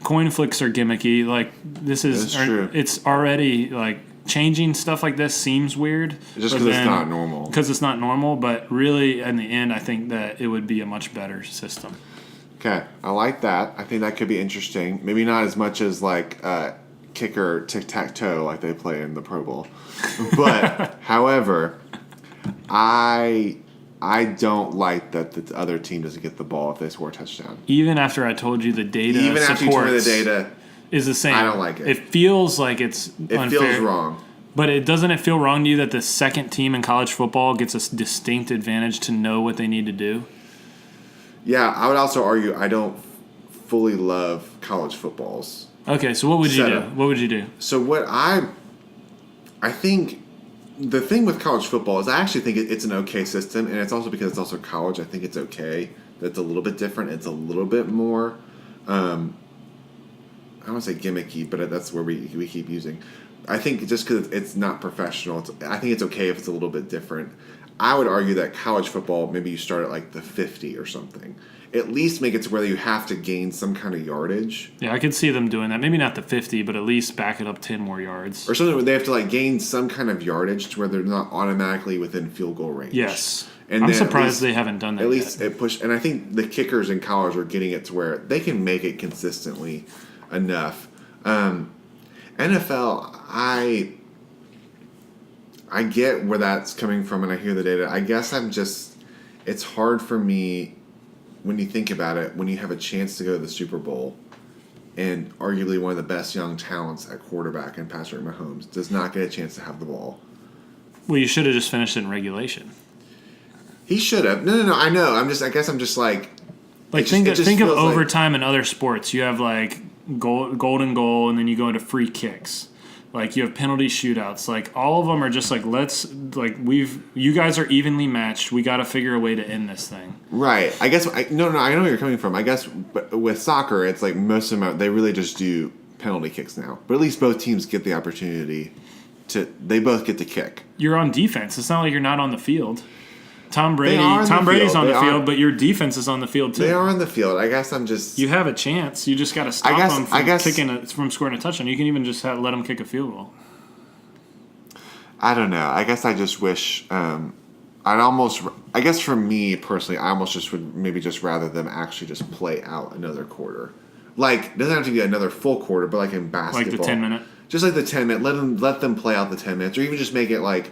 Coin flicks are gimmicky. This is true. It's already changing stuff like this seems weird. Just because it's not normal. Because it's not normal, but really in the end I think that it would be a much better system. Okay, I like that. I think that could be interesting. Maybe not as much as kicker tic-tac-toe like they play in the Pro Bowl. But, however, I don't like that the other team doesn't get the ball if they score a touchdown. Even after I told you the data after you told me the data is the same. I don't like it. It feels like it's unfair. It feels wrong. But doesn't it feel wrong to you that the second team in college football gets a distinct advantage to know what they need to do? Yeah, I would also argue I don't fully love college footballs. Okay, so what would you do? What would you do? So what I think the thing with college football is I actually think it's an okay system, and it's also because it's also college. I think it's okay. That's a little bit different. It's a little bit more, I don't want to say gimmicky, but that's where we keep using. I think just because it's not professional, I think it's okay if it's a little bit different. I would argue that college football, maybe you start at the 50 or something. At least make it to where you have to gain some kind of yardage. Yeah, I could see them doing that. Maybe not the 50, but at least back it up 10 more yards. Or something where they have to gain some kind of yardage to where they're not automatically within field goal range. Yes. And I'm surprised they haven't done that yet. At least it pushed. And I think the kickers in college are getting it to where they can make it consistently enough. NFL, I get where that's coming from and I hear the data. I guess it's hard for me when you think about it, when you have a chance to go to the Super Bowl and arguably one of the best young talents at quarterback in Patrick Mahomes does not get a chance to have the ball. Well, you should have just finished in regulation. He should have. No, I know. I guess I'm just Like It just think of feels like- overtime in other sports. You have like golden goal, and then you go into free kicks. Like you have penalty shootouts. Like all of them are just like you guys are evenly matched. We got to figure a way to end this thing. Right. I guess I know where you're coming from. I guess with soccer, it's like most of them they really just do penalty kicks now. But at least both teams get the opportunity they both get to kick. You're on defense. It's not like you're not on the field. Tom Brady's field. on the field, but your defense is on the field too. They are on the field. I guess I'm just. You have a chance. You just got to stop them from scoring a touchdown. You can even just let them kick a field goal. I don't know. I guess I just wish. I guess for me personally, I almost just would maybe just rather them actually just play out another quarter. Like, it doesn't have to be another full quarter, but like in basketball. Like the 10-minute? Just like the 10-minute. Let them play out the 10 minutes, or even just make it like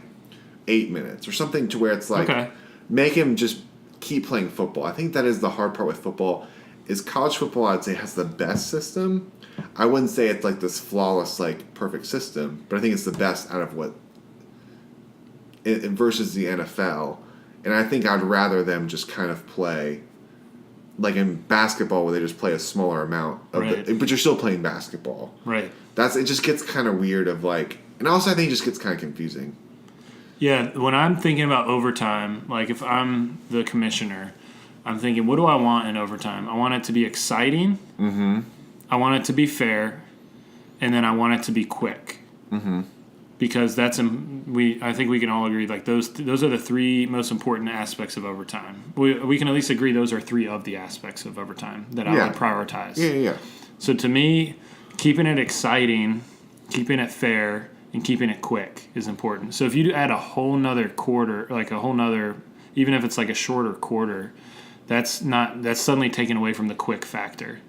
8 minutes, or something to where it's like. Okay. Make him just keep playing football. I think that is the hard part with football. Is college football, I'd say, has the best system. I wouldn't say it's like this flawless, like perfect system, but I think it's the best out of what versus the NFL. And I think I'd rather them just kind of play like in basketball, where they just play a smaller amount of right. but you're still playing basketball. Right. It just gets kind of weird of like, and also I think it just gets kind of confusing. Yeah, when I'm thinking about overtime, like if I'm the commissioner, I'm thinking, what do I want in overtime? I want it to be exciting. Mm-hmm. I want it to be fair, and then I want it to be quick. Mm-hmm. Because I think we can all agree, like those are the three most important aspects of overtime. We can at least agree those are three of the aspects of overtime that I would prioritize. Yeah. So to me, keeping it exciting, keeping it fair, and keeping it quick is important. So if you add a whole nother quarter, like a whole nother, even if it's like a shorter quarter, that's suddenly taken away from the quick factor.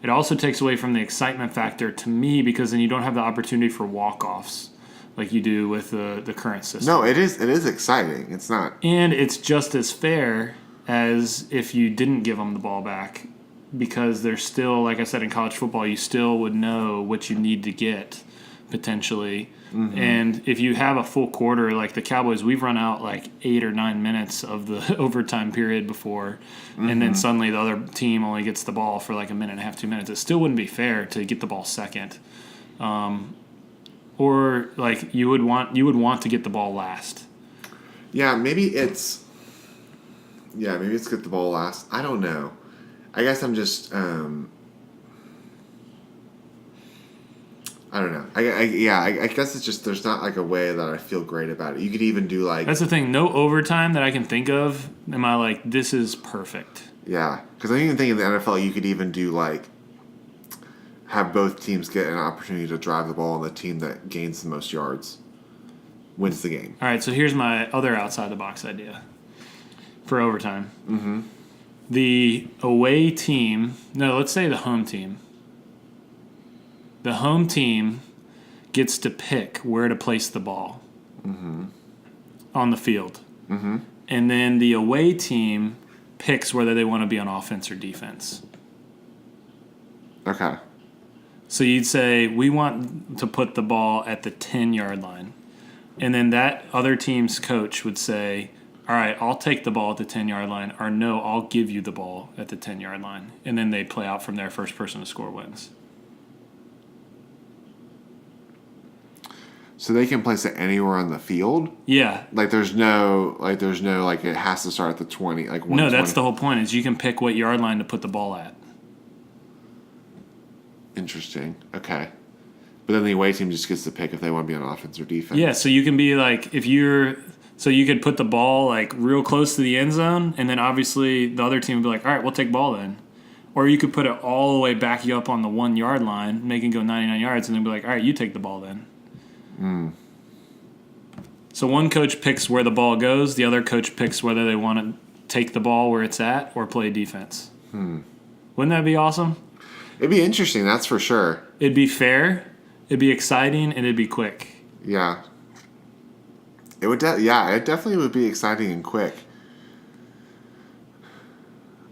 It also takes away from the excitement factor to me, because then you don't have the opportunity for walk-offs like you do with the current system. No, it is exciting. It's not. And it's just as fair as if you didn't give them the ball back, because there's still, like I said, in college football, you still would know what you need to get potentially. Mm-hmm. And if you have a full quarter, like the Cowboys, we've run out like 8 or 9 minutes of the overtime period before, and then suddenly the other team only gets the ball for like a minute and a half, 2 minutes. It still wouldn't be fair to get the ball second. Or like you would want to get the ball last. Yeah, maybe it's get the ball last. I don't know. I guess I'm just I don't know. I guess it's just there's not like a way that I feel great about it. You could even do like that's the thing. No overtime that I can think of. Am I like this is perfect? Yeah, because I even think in the NFL you could even do like have both teams get an opportunity to drive the ball, and the team that gains the most yards wins the game. All right. So here's my other outside the box idea for overtime. Mm-hmm. The away team. No, let's say the home team. The home team gets to pick where to place the ball on the field. Mm-hmm. And then the away team picks whether they want to be on offense or defense. Okay. So you'd say, we want to put the ball at the 10-yard line. And then that other team's coach would say, all right, I'll take the ball at the 10-yard line, or no, I'll give you the ball at the 10-yard line. And then they play out from there. First person to score wins. So they can place it anywhere on the field? Yeah. There's no it has to start at the 20, like 120. No, that's the whole point, is you can pick what yard line to put the ball at. Interesting. Okay. But then the away team just gets to pick if they want to be on offense or defense. Yeah, so you can be like, so you could put the ball like real close to the end zone, and then obviously the other team would be like, all right, we'll take ball then. Or you could put it all the way back you up on the 1 yard line, make it go 99 yards, and then be like, all right, you take the ball then. So one coach picks where the ball goes, the other coach picks whether they want to take the ball where it's at or play defense. Wouldn't that be awesome? It'd be interesting, that's for sure. It'd be fair, it'd be exciting, and it'd be quick. Yeah. It would. It definitely would be exciting and quick.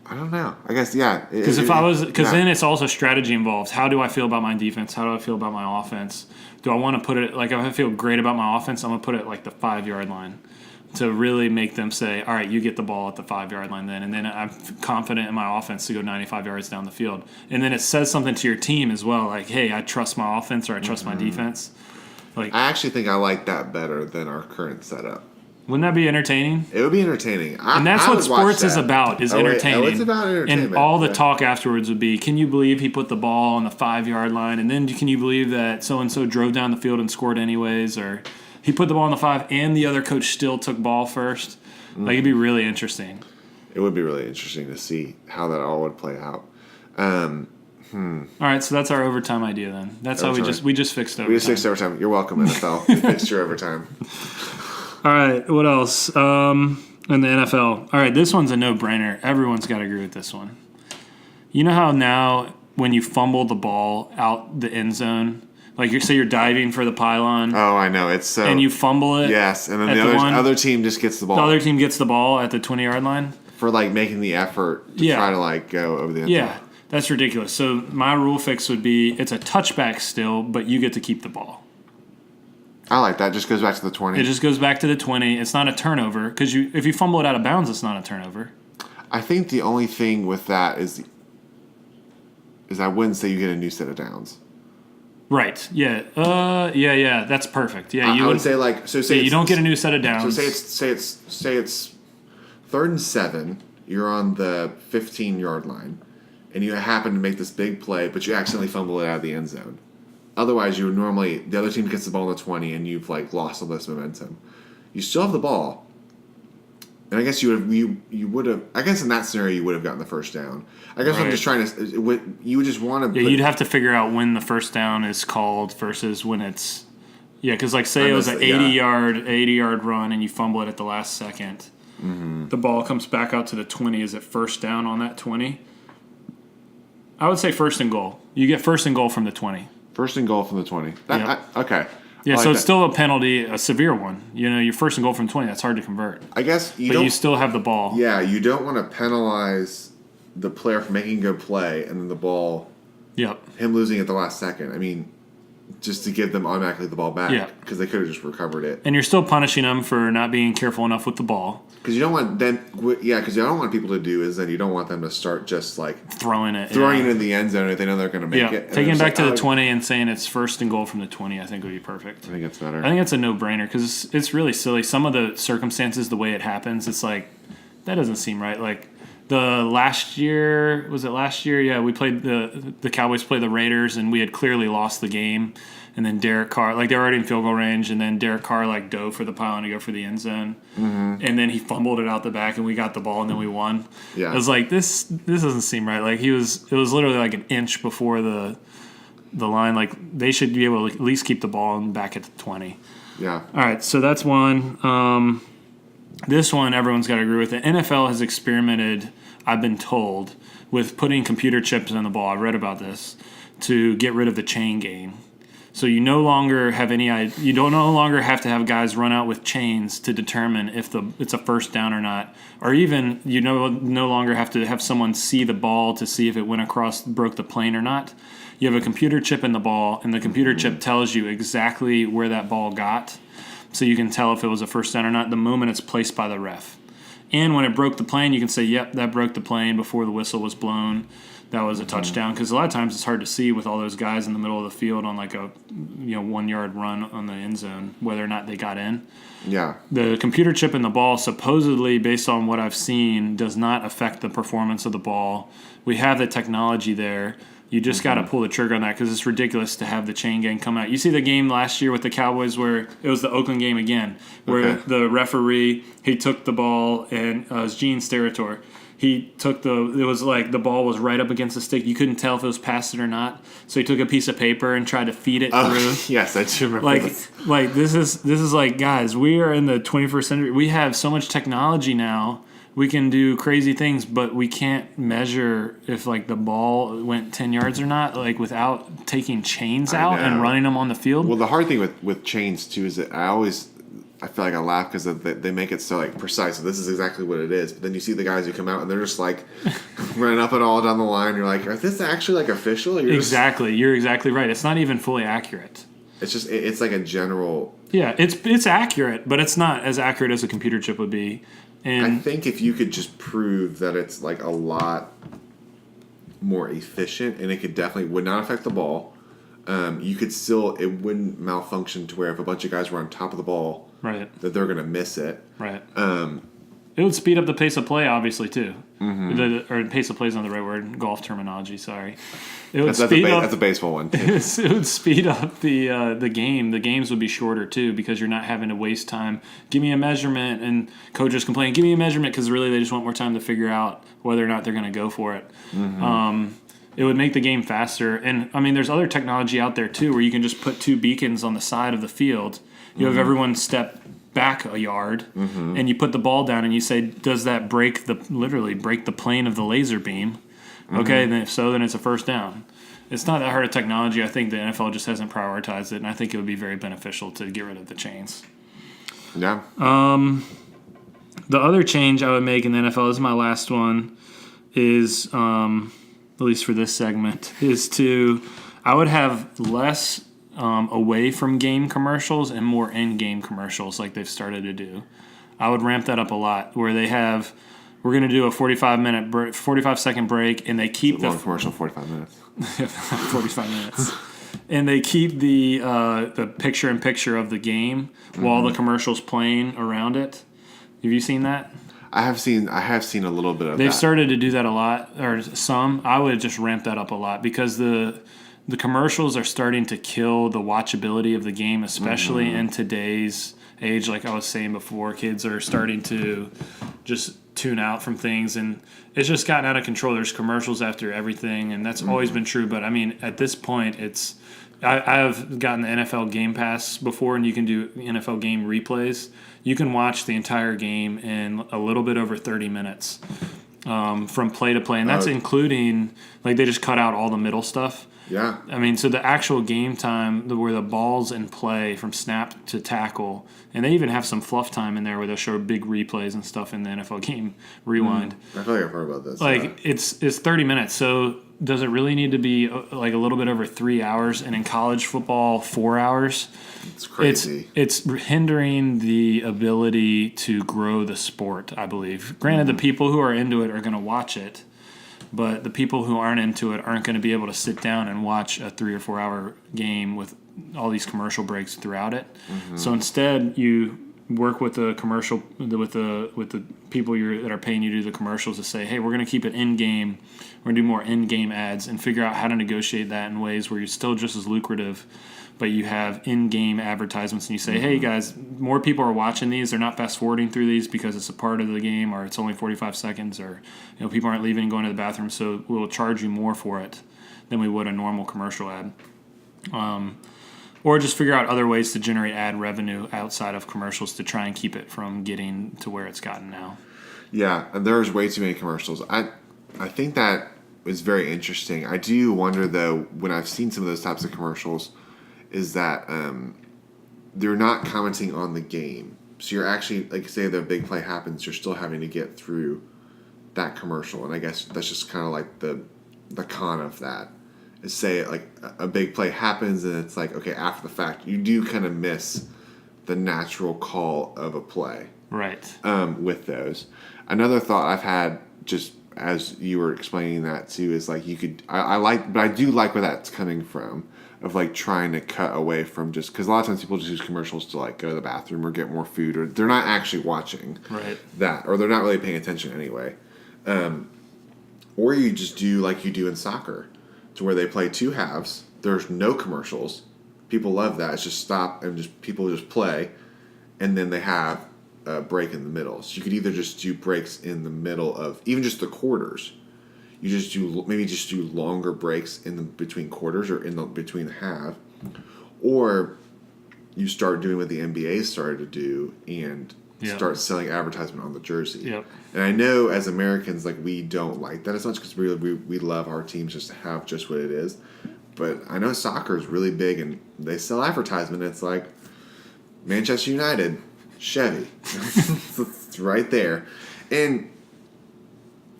I don't know. I guess Because then it's also strategy involved. How do I feel about my defense? How do I feel about my offense? Do I want to put it like if I feel great about my offense, I'm gonna put it like the 5 yard line. to really make them say, all right, you get the ball at the 5-yard line then. And then I'm confident in my offense to go 95 yards down the field. And then it says something to your team as well, like, hey, I trust my offense or I trust my defense. Like, I actually think I like that better than our current setup. Wouldn't that be entertaining? It would be entertaining. And that's what sports is about, is entertaining. It's about entertainment. And all the talk afterwards would be, can you believe he put the ball on the 5-yard line? And then can you believe that so-and-so drove down the field and scored anyways? Or he put the ball on the 5 and the other coach still took ball first? Like, it'd be really interesting. It would be really interesting to see how that all would play out. All right, so that's our overtime idea then. That's overtime. how we just fixed overtime. We just fixed overtime. You're welcome, NFL. We fixed your overtime. All right, what else? In the NFL. All right, this one's a no-brainer. Everyone's got to agree with this one. You know how now when you fumble the ball out the end zone, like you're diving for the pylon. Oh, I know. It's so. And you fumble it. Yes, and then the other team just gets the ball. The other team gets the ball at the 20-yard line. For, like, making the effort to try to, like, go over the end zone. Yeah, that's ridiculous. So my rule fix would be it's a touchback still, but you get to keep the ball. I like that. Just goes back to the 20. It just goes back to the 20. It's not a turnover because if you fumble it out of bounds, it's not a turnover. I think the only thing with that is I wouldn't say you get a new set of downs. Right. Yeah. Yeah. That's perfect. Yeah. I would say you don't get a new set of downs. So say it's 3rd and 7. You're on the 15-yard line, and you happen to make this big play, but you accidentally fumble it out of the end zone. Otherwise, you would normally the other team gets the ball on the 20, and you've like lost all this momentum. You still have the ball, and I guess you would have. I guess in that scenario, you would have gotten the first down. I guess I'm just trying to. You would just want to. Yeah, you'd have to figure out when the first down is called versus when it's. Yeah, because like say it was an 80-yard run, and you fumble it at the last second. Mm-hmm. The ball comes back out to the 20. Is it first down on that 20? I would say first and goal. You get first and goal from the 20. First and goal from the 20. Okay. Yeah, so it's still a penalty, a severe one. You know, your first and goal from 20, that's hard to convert. I guess you still have the ball. Yeah, you don't want to penalize the player for making a good play and then the ball, him losing at the last second. I mean, just to give them automatically the ball back because they could have just recovered it. And you're still punishing them for not being careful enough with the ball. Because you don't want because you don't want people to do is then you don't want them to start just like throwing it in the end zone if they know they're going to make it. Taking it back to the 20 and saying it's first and goal from the 20, I think would be perfect. I think it's better. I think it's a no-brainer because it's really silly. Some of the circumstances, the way it happens, it's like that doesn't seem right. Like last year? Yeah, we played the Cowboys played the Raiders and we had clearly lost the game. And then Derek Carr, like they were already in field goal range, and then Derek Carr like dove for the pylon to go for the end zone, and then he fumbled it out the back, and we got the ball, and then we won. Yeah, I was like, this doesn't seem right. Like it was literally like an inch before the line. Like they should be able to at least keep the ball back at the 20. Yeah. All right, so that's one. This one everyone's got to agree with. The NFL has experimented, I've been told, with putting computer chips in the ball. I've read about this to get rid of the chain gang. So you no longer have you don't no longer have to have guys run out with chains to determine if it's a first down or not, or even you no longer have to have someone see the ball to see if it went across, broke the plane or not. You have a computer chip in the ball, and the computer chip tells you exactly where that ball got, so you can tell if it was a first down or not the moment it's placed by the ref. And when it broke the plane, you can say, yep, that broke the plane before the whistle was blown. That was a touchdown, because a lot of times it's hard to see with all those guys in the middle of the field on like a 1-yard run on the end zone whether or not they got in. Yeah. The computer chip in the ball supposedly, based on what I've seen, does not affect the performance of the ball. We have the technology there. You just got to pull the trigger on that because it's ridiculous to have the chain gang come out. You see the game last year with the Cowboys where it was the Oakland game again, where the referee, he took the ball and it was Gene Steratore. He took it was like the ball was right up against the stick. You couldn't tell if it was past it or not. So he took a piece of paper and tried to feed it through. Yes, I do remember this. Like this is like, guys, we are in the 21st century. We have so much technology now. We can do crazy things, but we can't measure if like the ball went 10 yards or not, like without taking chains out and running them on the field. Well, the hard thing with chains too is that I feel like I laugh because they make it so like precise. So this is exactly what it is. But then you see the guys who come out and they're just like running up and all down the line. You're like, is this actually like official? You're exactly right. It's not even fully accurate. It's just it's like a general Yeah, it's accurate, but it's not as accurate as a computer chip would be. I And think if you could just prove that it's like a lot more efficient, and it could definitely would not affect the ball. You could still, it wouldn't malfunction to where if a bunch of guys were on top of the ball, right, that they're going to miss it. right. It would speed up the pace of play, obviously, too. Or pace of play is not the right word. Golf terminology, sorry. It would That's a baseball one, too. It would speed up the game. The games would be shorter, too, because you're not having to waste time. Give me a measurement, and coaches complain, give me a measurement, because really they just want more time to figure out whether or not they're going to go for it. It would make the game faster. And, I mean, there's other technology out there, too, where you can just put 2 beacons on the side of the field. You have everyone step back a yard, and you put the ball down, and you say, does that literally break the plane of the laser beam? Okay, then if so, then it's a first down. It's not that hard a technology. I think the NFL just hasn't prioritized it, and I think it would be very beneficial to get rid of the chains. Yeah. The other change I would make in the NFL, this is my last one, is, at least for this segment, I would have less away from game commercials and more in-game commercials like they've started to do. I would ramp that up a lot, where we're going to do a 45-second break, and they keep the commercial 45 minutes. 45 minutes. And they keep the picture-in-picture of the game while the commercial's playing around it. Have you seen that? I have seen a little bit of that. They've started to do that a lot, or some. I would just ramp that up a lot, because the commercials are starting to kill the watchability of the game, especially in today's age. Like I was saying before, kids are starting to just tune out from things, and it's just gotten out of control. There's commercials after everything, and that's always been true. But I mean, at this point, I've gotten the NFL Game Pass before, and you can do NFL game replays. You can watch the entire game in a little bit over 30 minutes from play to play, and that's including, like, they just cut out all the middle stuff. Yeah. I mean, so the actual game time where the ball's in play from snap to tackle, and they even have some fluff time in there where they'll show big replays and stuff in the NFL Game Rewind. I feel like I've heard about this. Like, it's 30 minutes, so does it really need to be like a little bit over 3 hours? And in college football, 4 hours? It's crazy. It's hindering the ability to grow the sport, I believe. Granted, the people who are into it are going to watch it, but the people who aren't into it aren't going to be able to sit down and watch a 3 or 4 hour game with all these commercial breaks throughout it. So instead, you work with the commercial with the people that are paying you to do the commercials to say, hey, we're going to keep it in game. We're going to do more in game ads, and figure out how to negotiate that in ways where you're still just as lucrative, but you have in game advertisements, and you say, hey guys, more people are watching these. They're not fast forwarding through these because it's a part of the game, or it's only 45 seconds, or people aren't leaving and going to the bathroom, so we'll charge you more for it than we would a normal commercial ad. Or just figure out other ways to generate ad revenue outside of commercials to try and keep it from getting to where it's gotten now. Yeah, and there's way too many commercials. I think that is very interesting. I do wonder, though, when I've seen some of those types of commercials, is that they're not commenting on the game. So you're actually, like, say the big play happens, you're still having to get through that commercial. And I guess that's just kind of like the con of that. Is say, like, a big play happens, and it's like, okay, after the fact, you do kind of miss the natural call of a play. Right. With those. Another thought I've had, just as you were explaining that too, is like you could, but I do like where that's coming from, of like trying to cut away from just, because a lot of times people just use commercials to like go to the bathroom or get more food, or they're not actually watching that, or they're not really paying attention anyway. Or you just do like you do in soccer, to where they play 2 halves. There's no commercials. People love that. It's just stop and just people just play, and then they have a break in the middle. So you could either just do breaks in the middle of even just the quarters. You just do longer breaks in the between quarters, or in the between the half, or you start doing what the NBA started to do and start selling advertisement on the jersey. Yep. And I know as Americans, like, we don't like that as much, because we love our teams just to have just what it is. But I know soccer is really big, and they sell advertisement. It's like Manchester United, Chevy. It's right there. And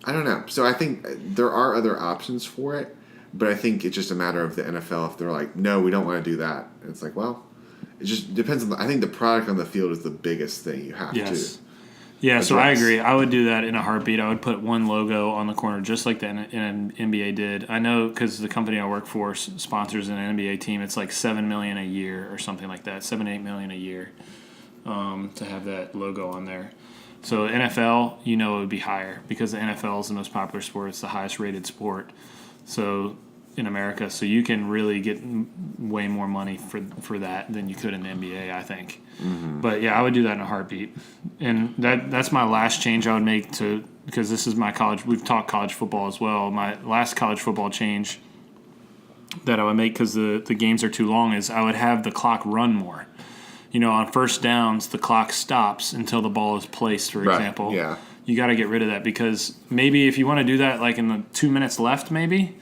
I don't know. So I think there are other options for it, but I think it's just a matter of the NFL. If they're like, no, we don't want to do that. And it's like, well, it just depends on. I think the product on the field is the biggest thing you have Yes. to. Yeah, so I address. agree. I would do that in a heartbeat. I would put one logo on the corner just like the NBA did. I know because the company I work for sponsors an NBA team. It's like $7 million a year or something like that, $7-8 million a year to have that logo on there. So NFL, it would be higher because the NFL is the most popular sport. It's the highest rated sport. So in America, so you can really get way more money for that than you could in the NBA, I think. Mm-hmm. But yeah, I would do that in a heartbeat. And that's my last change I would make because this is my college. We've talked college football as well. My last college football change that I would make because the games are too long is I would have the clock run more. On first downs, the clock stops until the ball is placed, for example. Yeah. You got to get rid of that because maybe if you want to do that like in the 2 minutes left, maybe.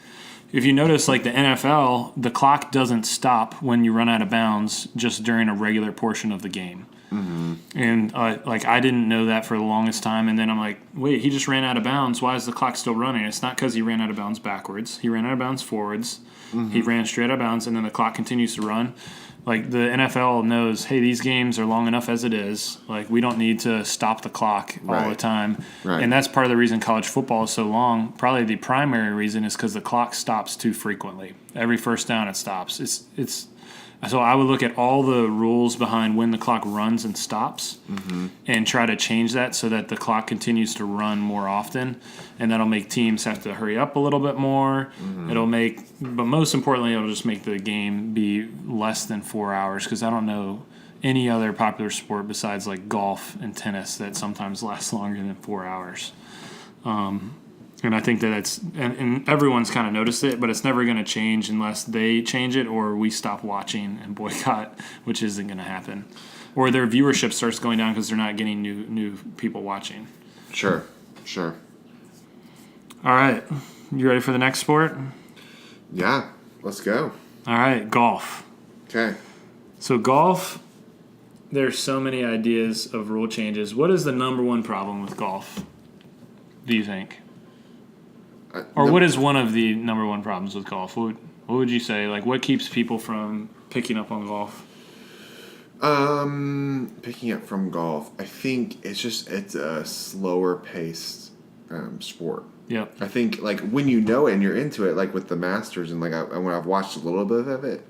If you notice, like the NFL, the clock doesn't stop when you run out of bounds just during a regular portion of the game. Mm-hmm. And I didn't know that for the longest time. And then I'm like, wait, he just ran out of bounds. Why is the clock still running? It's not because he ran out of bounds backwards. He ran out of bounds forwards. Mm-hmm. He ran straight out of bounds, and then the clock continues to run. Like the NFL knows, hey, these games are long enough as it is. Like we don't need to stop the clock all the time. Right. And that's part of the reason college football is so long. Probably the primary reason is because the clock stops too frequently. Every first down it stops. It's so I would look at all the rules behind when the clock runs and stops and try to change that so that the clock continues to run more often. And that'll make teams have to hurry up a little bit more. Mm-hmm. But most importantly, it'll just make the game be less than 4 hours because I don't know any other popular sport besides like golf and tennis that sometimes lasts longer than 4 hours. And I think that and everyone's kind of noticed it, but it's never going to change unless they change it or we stop watching and boycott, which isn't going to happen. Or their viewership starts going down because they're not getting new people watching. Sure. All right. You ready for the next sport? Yeah, let's go. All right, golf. Okay. So golf, there's so many ideas of rule changes. What is the number one problem with golf, do you think? Or what is one of the number one problems with golf? What would you say? Like, what keeps people from picking up on golf? Picking up from golf, I think it's a slower paced sport. Yep. I think like when you know it and you're into it, like with the Masters and like when I've watched a little bit of it,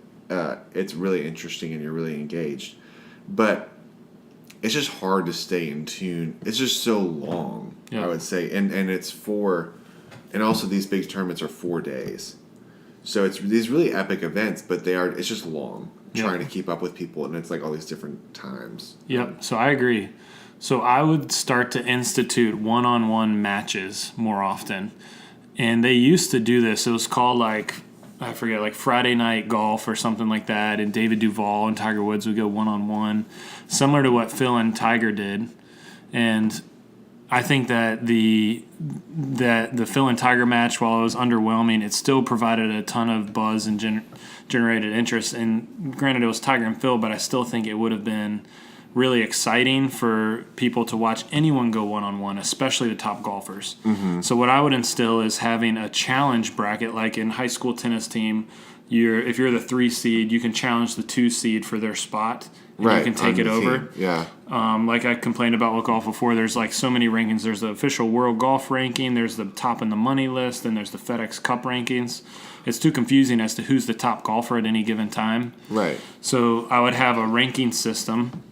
it's really interesting and you're really engaged. But it's just hard to stay in tune. It's just so long, I would say, and it's and also these big tournaments are 4 days. So it's these really epic events, but it's just long trying to keep up with people, and it's like all these different times. Yep, so I agree. So I would start to institute one-on-one matches more often. And they used to do this. It was called like Friday Night Golf or something like that, and David Duval and Tiger Woods would go one-on-one, similar to what Phil and Tiger did. And I think that the Phil and Tiger match, while it was underwhelming, it still provided a ton of buzz and generated interest. And granted, it was Tiger and Phil, but I still think it would have been really exciting for people to watch anyone go one-on-one, especially the top golfers. Mm-hmm. So what I would instill is having a challenge bracket, like in high school tennis team. If you're the 3 seed, you can challenge the 2 seed for their spot. And you can take it over. Team. Yeah. Like I complained about with golf before, there's like so many rankings. There's the official world golf ranking, there's the top in the money list, and there's the FedEx Cup rankings. It's too confusing as to who's the top golfer at any given time. Right. So I would have a ranking system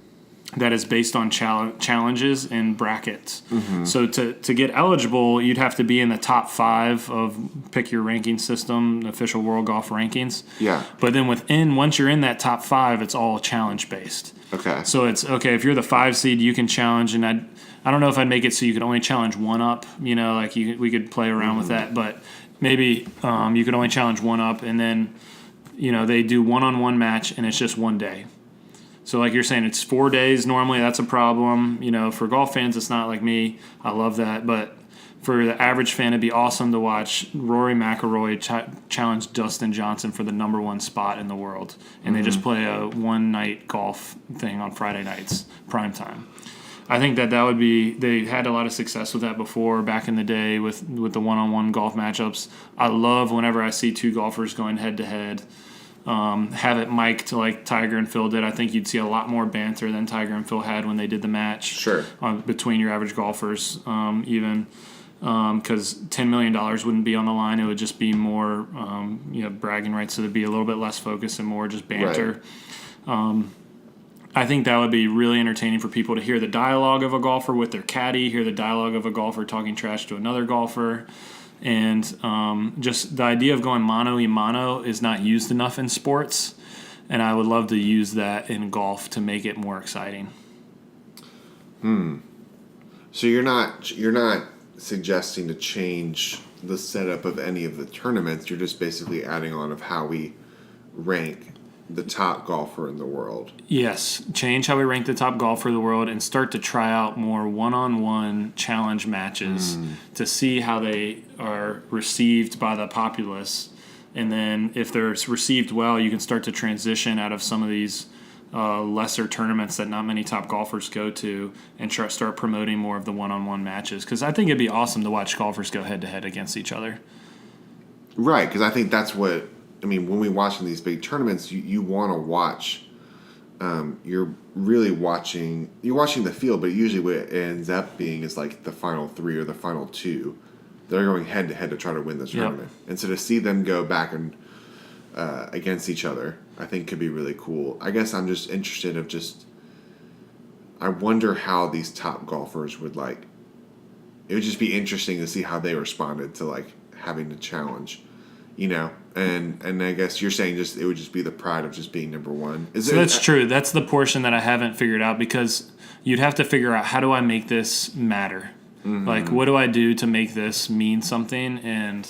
that is based on challenges and brackets. Mm-hmm. So to get eligible, you'd have to be in the top 5 of pick your ranking system, the official world golf rankings. Yeah. But then once you're in that top 5, it's all challenge based. Okay. So it's okay if you're the 5 seed, you can challenge, and I don't know if I'd make it so you could only challenge one up. Like we could play around with that, but maybe you could only challenge one up, and then they do one-on-one match, and it's just 1 day. So like you're saying, it's 4 days normally. That's a problem. For golf fans, it's not like me. I love that. But for the average fan, it'd be awesome to watch Rory McIlroy challenge Dustin Johnson for the number 1 spot in the world. And they just play a one-night golf thing on Friday nights, prime time. I think that would be – they had a lot of success with that before back in the day with the one-on-one golf matchups. I love whenever I see 2 golfers going head-to-head. have it mic'd like Tiger and Phil did. I think you'd see a lot more banter than Tiger and Phil had when they did the match. Sure. Between your average golfers, even. Because $10 million wouldn't be on the line. It would just be more, bragging rights. So there'd be a little bit less focus and more just banter. Right. I think that would be really entertaining for people to hear the dialogue of a golfer with their caddy, hear the dialogue of a golfer talking trash to another golfer. And just the idea of going mano-a-mano is not used enough in sports. And I would love to use that in golf to make it more exciting. So you're not suggesting to change the setup of any of the tournaments. You're just basically adding on of how we rank the top golfer in the world. Yes, change how we rank the top golfer in the world and start to try out more one-on-one challenge matches to see how they are received by the populace. And then if they're received well, you can start to transition out of some of these lesser tournaments that not many top golfers go to and start promoting more of the one-on-one matches. Because I think it'd be awesome to watch golfers go head-to-head against each other. Right, because I think that's what, when we watch in these big tournaments, you want to watch, you're watching the field, but usually what it ends up being is like the final three or the final two. They're going head-to-head to try to win the tournament. Yep. And so to see them go back and against each other, I think could be really cool. I guess I'm just interested I wonder how these top golfers would it would just be interesting to see how they responded to having to challenge, and I guess you're saying it would just be the pride of just being number one. That's true. That's the portion that I haven't figured out, because you'd have to figure out, how do I make this matter? Mm-hmm. What do I do to make this mean something and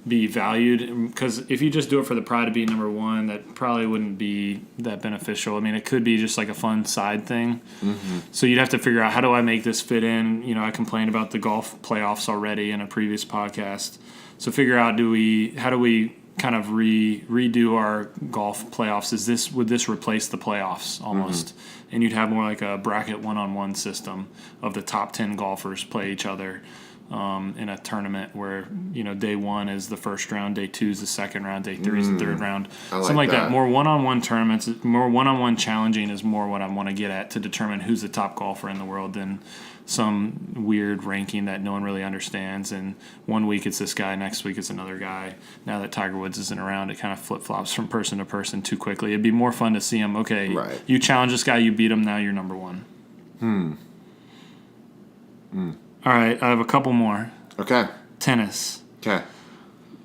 be valued? Because if you just do it for the pride of being number one, that probably wouldn't be that beneficial. It could be just like a fun side thing. Mm-hmm. So you'd have to figure out, how do I make this fit in? I complained about the golf playoffs already in a previous podcast. So figure out, how do we kind of redo our golf playoffs? Would this replace the playoffs almost? Mm-hmm. And you'd have more like a bracket one-on-one system of the top 10 golfers play each other in a tournament where, day one is the first round, day two is the second round, day three is the third round. Something like that. More one-on-one tournaments, more one-on-one challenging is more what I want to get at to determine who's the top golfer in the world than some weird ranking that no one really understands. And one week it's this guy, next week it's another guy. Now that Tiger Woods isn't around, it kind of flip-flops from person to person too quickly. It'd be more fun to see him, okay, right, you challenge this guy, you beat him, now you're number one. All right, I have a couple more. Okay. Tennis. Okay.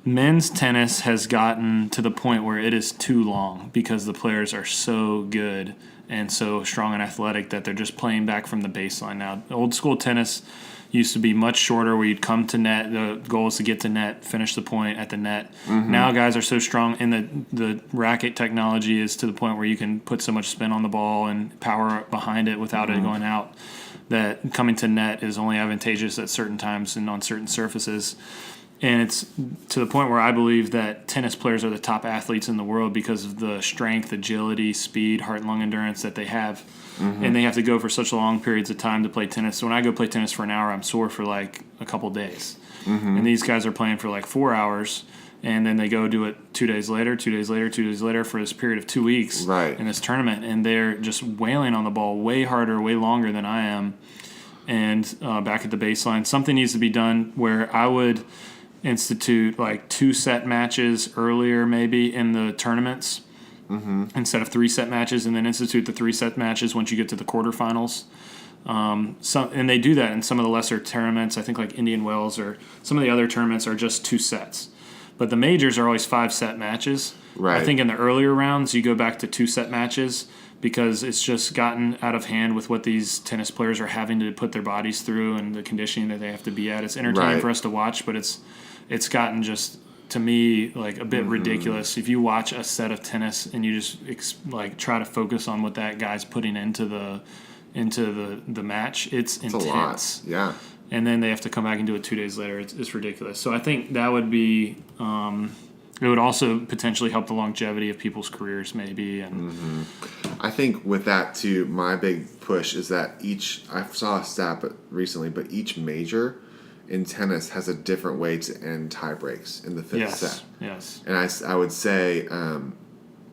Men's tennis has gotten to the point where it is too long because the players are so good and so strong and athletic that they're just playing back from the baseline now. Old school tennis used to be much shorter, where you'd come to net. The goal is to get to net, finish the point at the net. Mm-hmm. Now guys are so strong, and the racket technology is to the point where you can put so much spin on the ball and power behind it without it going out, that coming to net is only advantageous at certain times and on certain surfaces. And it's to the point where I believe that tennis players are the top athletes in the world because of the strength, agility, speed, heart and lung endurance that they have. Mm-hmm. And they have to go for such long periods of time to play tennis. So when I go play tennis for an hour, I'm sore for a couple days. Mm-hmm. And these guys are playing for 4 hours, and then they go do it 2 days later, 2 days later, 2 days later for this period of 2 weeks in this tournament. And they're just wailing on the ball way harder, way longer than I am. And back at the baseline, something needs to be done where I would institute 2-set matches earlier maybe in the tournaments instead of 3-set matches, and then institute the 3-set matches once you get to the quarterfinals. And they do that in some of the lesser tournaments. I think Indian Wells or some of the other tournaments are just 2 sets. But the majors are always 5-set matches. Right. I think in the earlier rounds you go back to 2-set matches because it's just gotten out of hand with what these tennis players are having to put their bodies through and the conditioning that they have to be at. It's entertaining for us to watch, but it's gotten just, to me, a bit ridiculous. If you watch a set of tennis and you just try to focus on what that guy's putting into the match, it's intense. A lot. Yeah. And then they have to come back and do it 2 days later. It's ridiculous. So I think that would be it would also potentially help the longevity of people's careers maybe. And I think with that too, my big push is that I saw a stat recently, but each major in tennis has a different way to end tie breaks in the fifth set. Yes. And I would say, I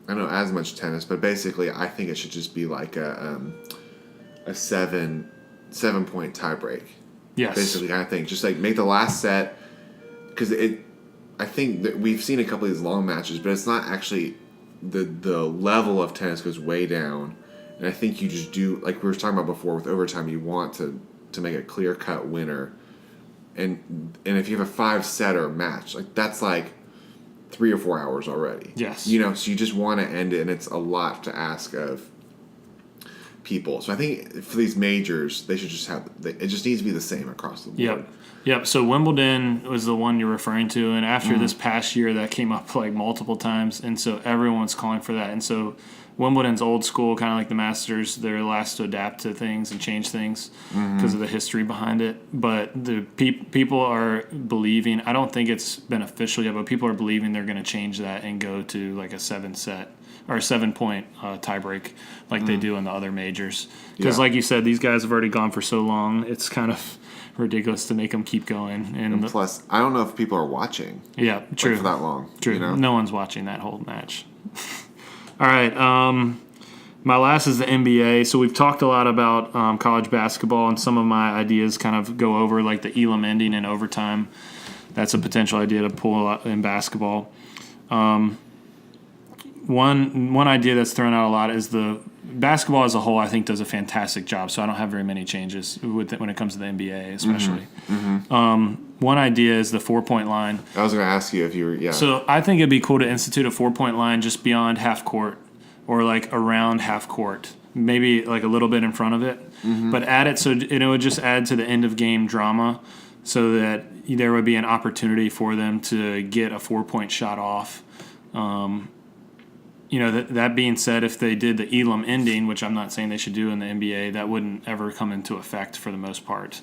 don't know as much tennis, but basically I think it should just be like a 7-point tie break. Yes. Basically kind of thing. Just like make the last set, because I think that we've seen a couple of these long matches, but it's not actually the level of tennis goes way down. And I think you just do, like we were talking about before with overtime, you want to make a clear-cut winner. And if you have a 5-setter match, like that's like 3 or 4 hours already. Yes. You know, so you just want to end it, and it's a lot to ask of people. So I think for these majors, they should just it just needs to be the same across the board. Yep. So Wimbledon was the one you're referring to, and after this past year, that came up like multiple times, and so everyone's calling for that. And so Wimbledon's old school, kind of like the Masters. They're the last to adapt to things and change things because of the history behind it. But the people are believing. I don't think it's been official yet, but people are believing they're going to change that and go to like a 7-point tiebreak like they do in the other majors. Because, like you said, these guys have already gone for so long. It's kind of ridiculous to make them keep going. And plus, I don't know if people are watching. Yeah, true. Like, for that long. True. You know? No one's watching that whole match. All right. My last is the NBA. So we've talked a lot about college basketball, and some of my ideas kind of go over like the Elam ending in overtime. That's a potential idea to pull out in basketball. One idea that's thrown out a lot is the basketball as a whole. I think does a fantastic job. So I don't have very many changes when it comes to the NBA, especially. One idea is the 4-point line. I was going to ask you if you were, So I think it'd be cool to institute a 4-point line just beyond half court or like around half court, maybe like a little bit in front of it, but add it so it would just add to the end of game drama, so that there would be an opportunity for them to get a 4-point shot off. That being said, if they did the Elam ending, which I'm not saying they should do in the NBA, that wouldn't ever come into effect for the most part,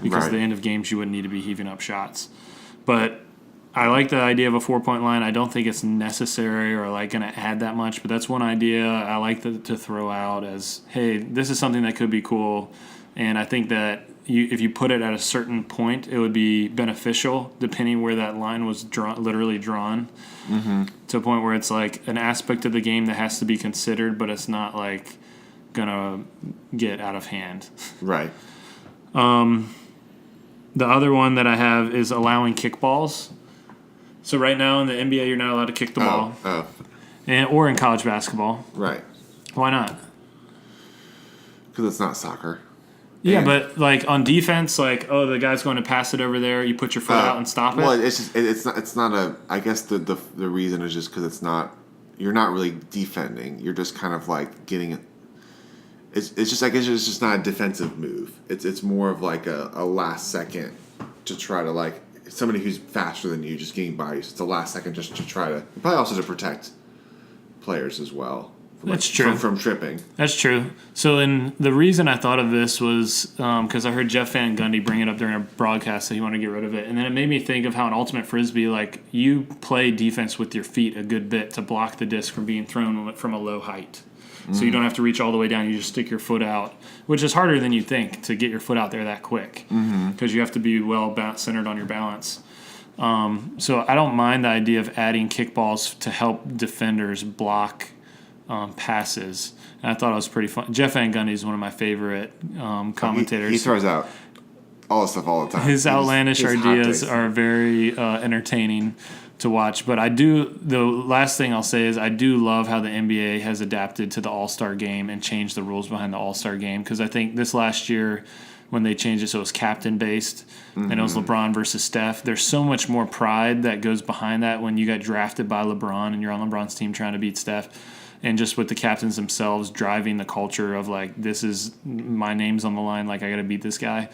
because at the end of games you wouldn't need to be heaving up shots. But I like the idea of a 4-point line. I don't think it's necessary or like going to add that much, but that's one idea I like to throw out as, hey, this is something that could be cool, and I think that if you put it at a certain point, it would be beneficial, depending where that line was literally drawn, to a point where it's like an aspect of the game that has to be considered, but it's not like gonna get out of hand. Right. The other one that I have is allowing kickballs. So right now in the NBA, you're not allowed to kick the ball, or in college basketball. Right. Why not? Because it's not soccer. Yeah, but like on defense, like, the guy's going to pass it over there, you put your foot out and stop it. Well, it's just it's not a. I guess the reason is just because it's not. You're not really defending. You're just kind of like getting it. It's just, I guess it's just not a defensive move. It's more of like a last second to try to, like, somebody who's faster than you just getting by you. So it's a last second just to try to, probably also to protect players as well. That's true. From tripping. That's true. So, the reason I thought of this was because I heard Jeff Van Gundy bring it up during a broadcast that he wanted to get rid of it. And then it made me think of how in Ultimate Frisbee, like, you play defense with your feet a good bit to block the disc from being thrown from a low height. So you don't have to reach all the way down. You just stick your foot out, which is harder than you think to get your foot out there that quick, because you have to be well centered on your balance. So I don't mind the idea of adding kickballs to help defenders block passes. And I thought it was pretty fun. Jeff Van Gundy is one of my favorite commentators. He throws out all the stuff all the time. His outlandish ideas are very entertaining to watch. But the last thing I'll say is I do love how the NBA has adapted to the All-Star game and changed the rules behind the All-Star game, because I think this last year when they changed it so it was captain-based and it was LeBron versus Steph, there's so much more pride that goes behind that when you got drafted by LeBron and you're on LeBron's team trying to beat Steph. And just with the captains themselves driving the culture of, like, this is my name's on the line, like, I got to beat this guy.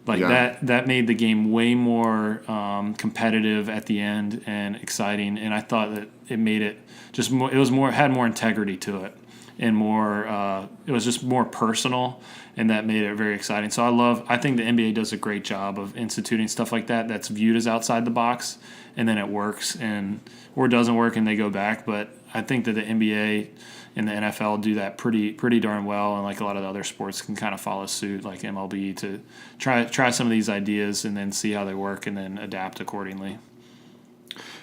Like, that made the game way more competitive at the end and exciting. And I thought that it made it just more, had more integrity to it, and more, it was just more personal, and that made it very exciting. So I think the NBA does a great job of instituting stuff like that that's viewed as outside the box, and then it works or doesn't work and they go back. But I think that the NBA and the NFL do that pretty darn well, and like a lot of the other sports can kind of follow suit, like MLB, to try some of these ideas and then see how they work and then adapt accordingly.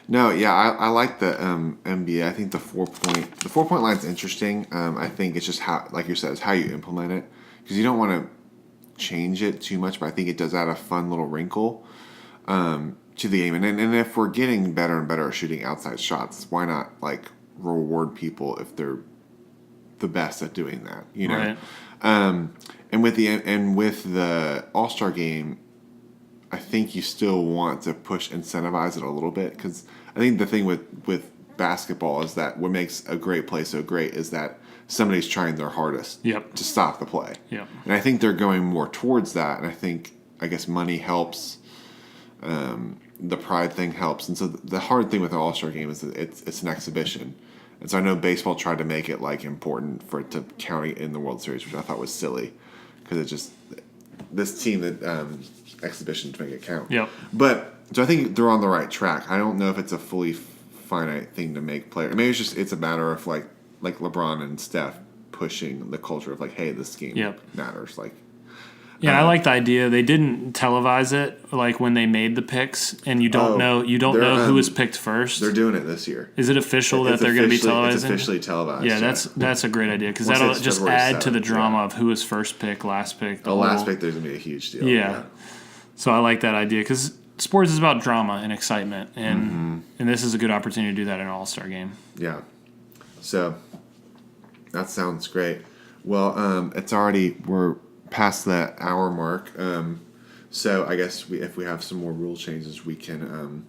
No, yeah, I like the NBA. I think the 4 point line's interesting. I think it's just how, like you said, it's how you implement it, because you don't want to change it too much, but I think it does add a fun little wrinkle to the game. And if we're getting better and better at shooting outside shots, why not like reward people if they're the best at doing that? You know. Right. And with the All-Star game, I think you still want to incentivize it a little bit, because I think the thing with basketball is that what makes a great play so great is that somebody's trying their hardest to stop the play. Yep. And I think they're going more towards that. And I guess money helps. The pride thing helps. And so the hard thing with the All-Star game is that it's an exhibition. And so I know baseball tried to make it like important for it to count in the World Series, which I thought was silly, because it just this team that exhibition to make it count. Yep. But so I think they're on the right track. I don't know if it's a fully finite thing to make players. Maybe it's a matter of like LeBron and Steph pushing the culture of like, hey, this game matters. Like, yeah, I like the idea. They didn't televise it like when they made the picks, and you don't know who was picked first. They're doing it this year. Is it official that they're going to be televising? It's officially televised. Yeah, that's a great idea, because that'll just February add 7th, to the drama of who was first pick, last pick. Last pick, there's going to be a huge deal. Yeah. So I like that idea, because sports is about drama and excitement, and this is a good opportunity to do that in an All-Star game. Yeah. So that sounds great. Well, we're past that hour mark. So I guess if we have some more rule changes, we can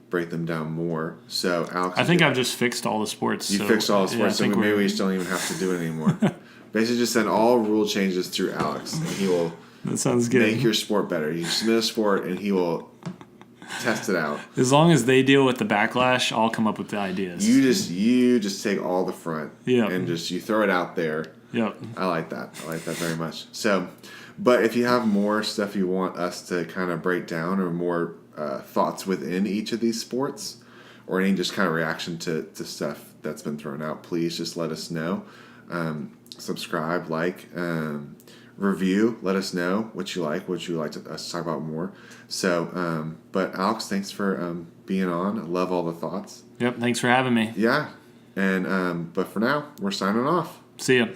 break them down more. So Alex, I think I've just fixed all the sports. You fixed all the sports, so maybe we just don't even have to do it anymore. Basically, just send all rule changes through Alex, and he will. That sounds good. Make your sport better. You submit a sport, and he will test it out. As long as they deal with the backlash, I'll come up with the ideas. You just take all the front, and you throw it out there. Yep. I like that. I like that very much. So, but if you have more stuff you want us to kind of break down, or more thoughts within each of these sports, or any just kind of reaction to stuff that's been thrown out, please just let us know. Subscribe, review. Let us know what you like us to talk about more. So, but Alex, thanks for being on. I love all the thoughts. Yep. Thanks for having me. Yeah. And but for now, we're signing off. See ya.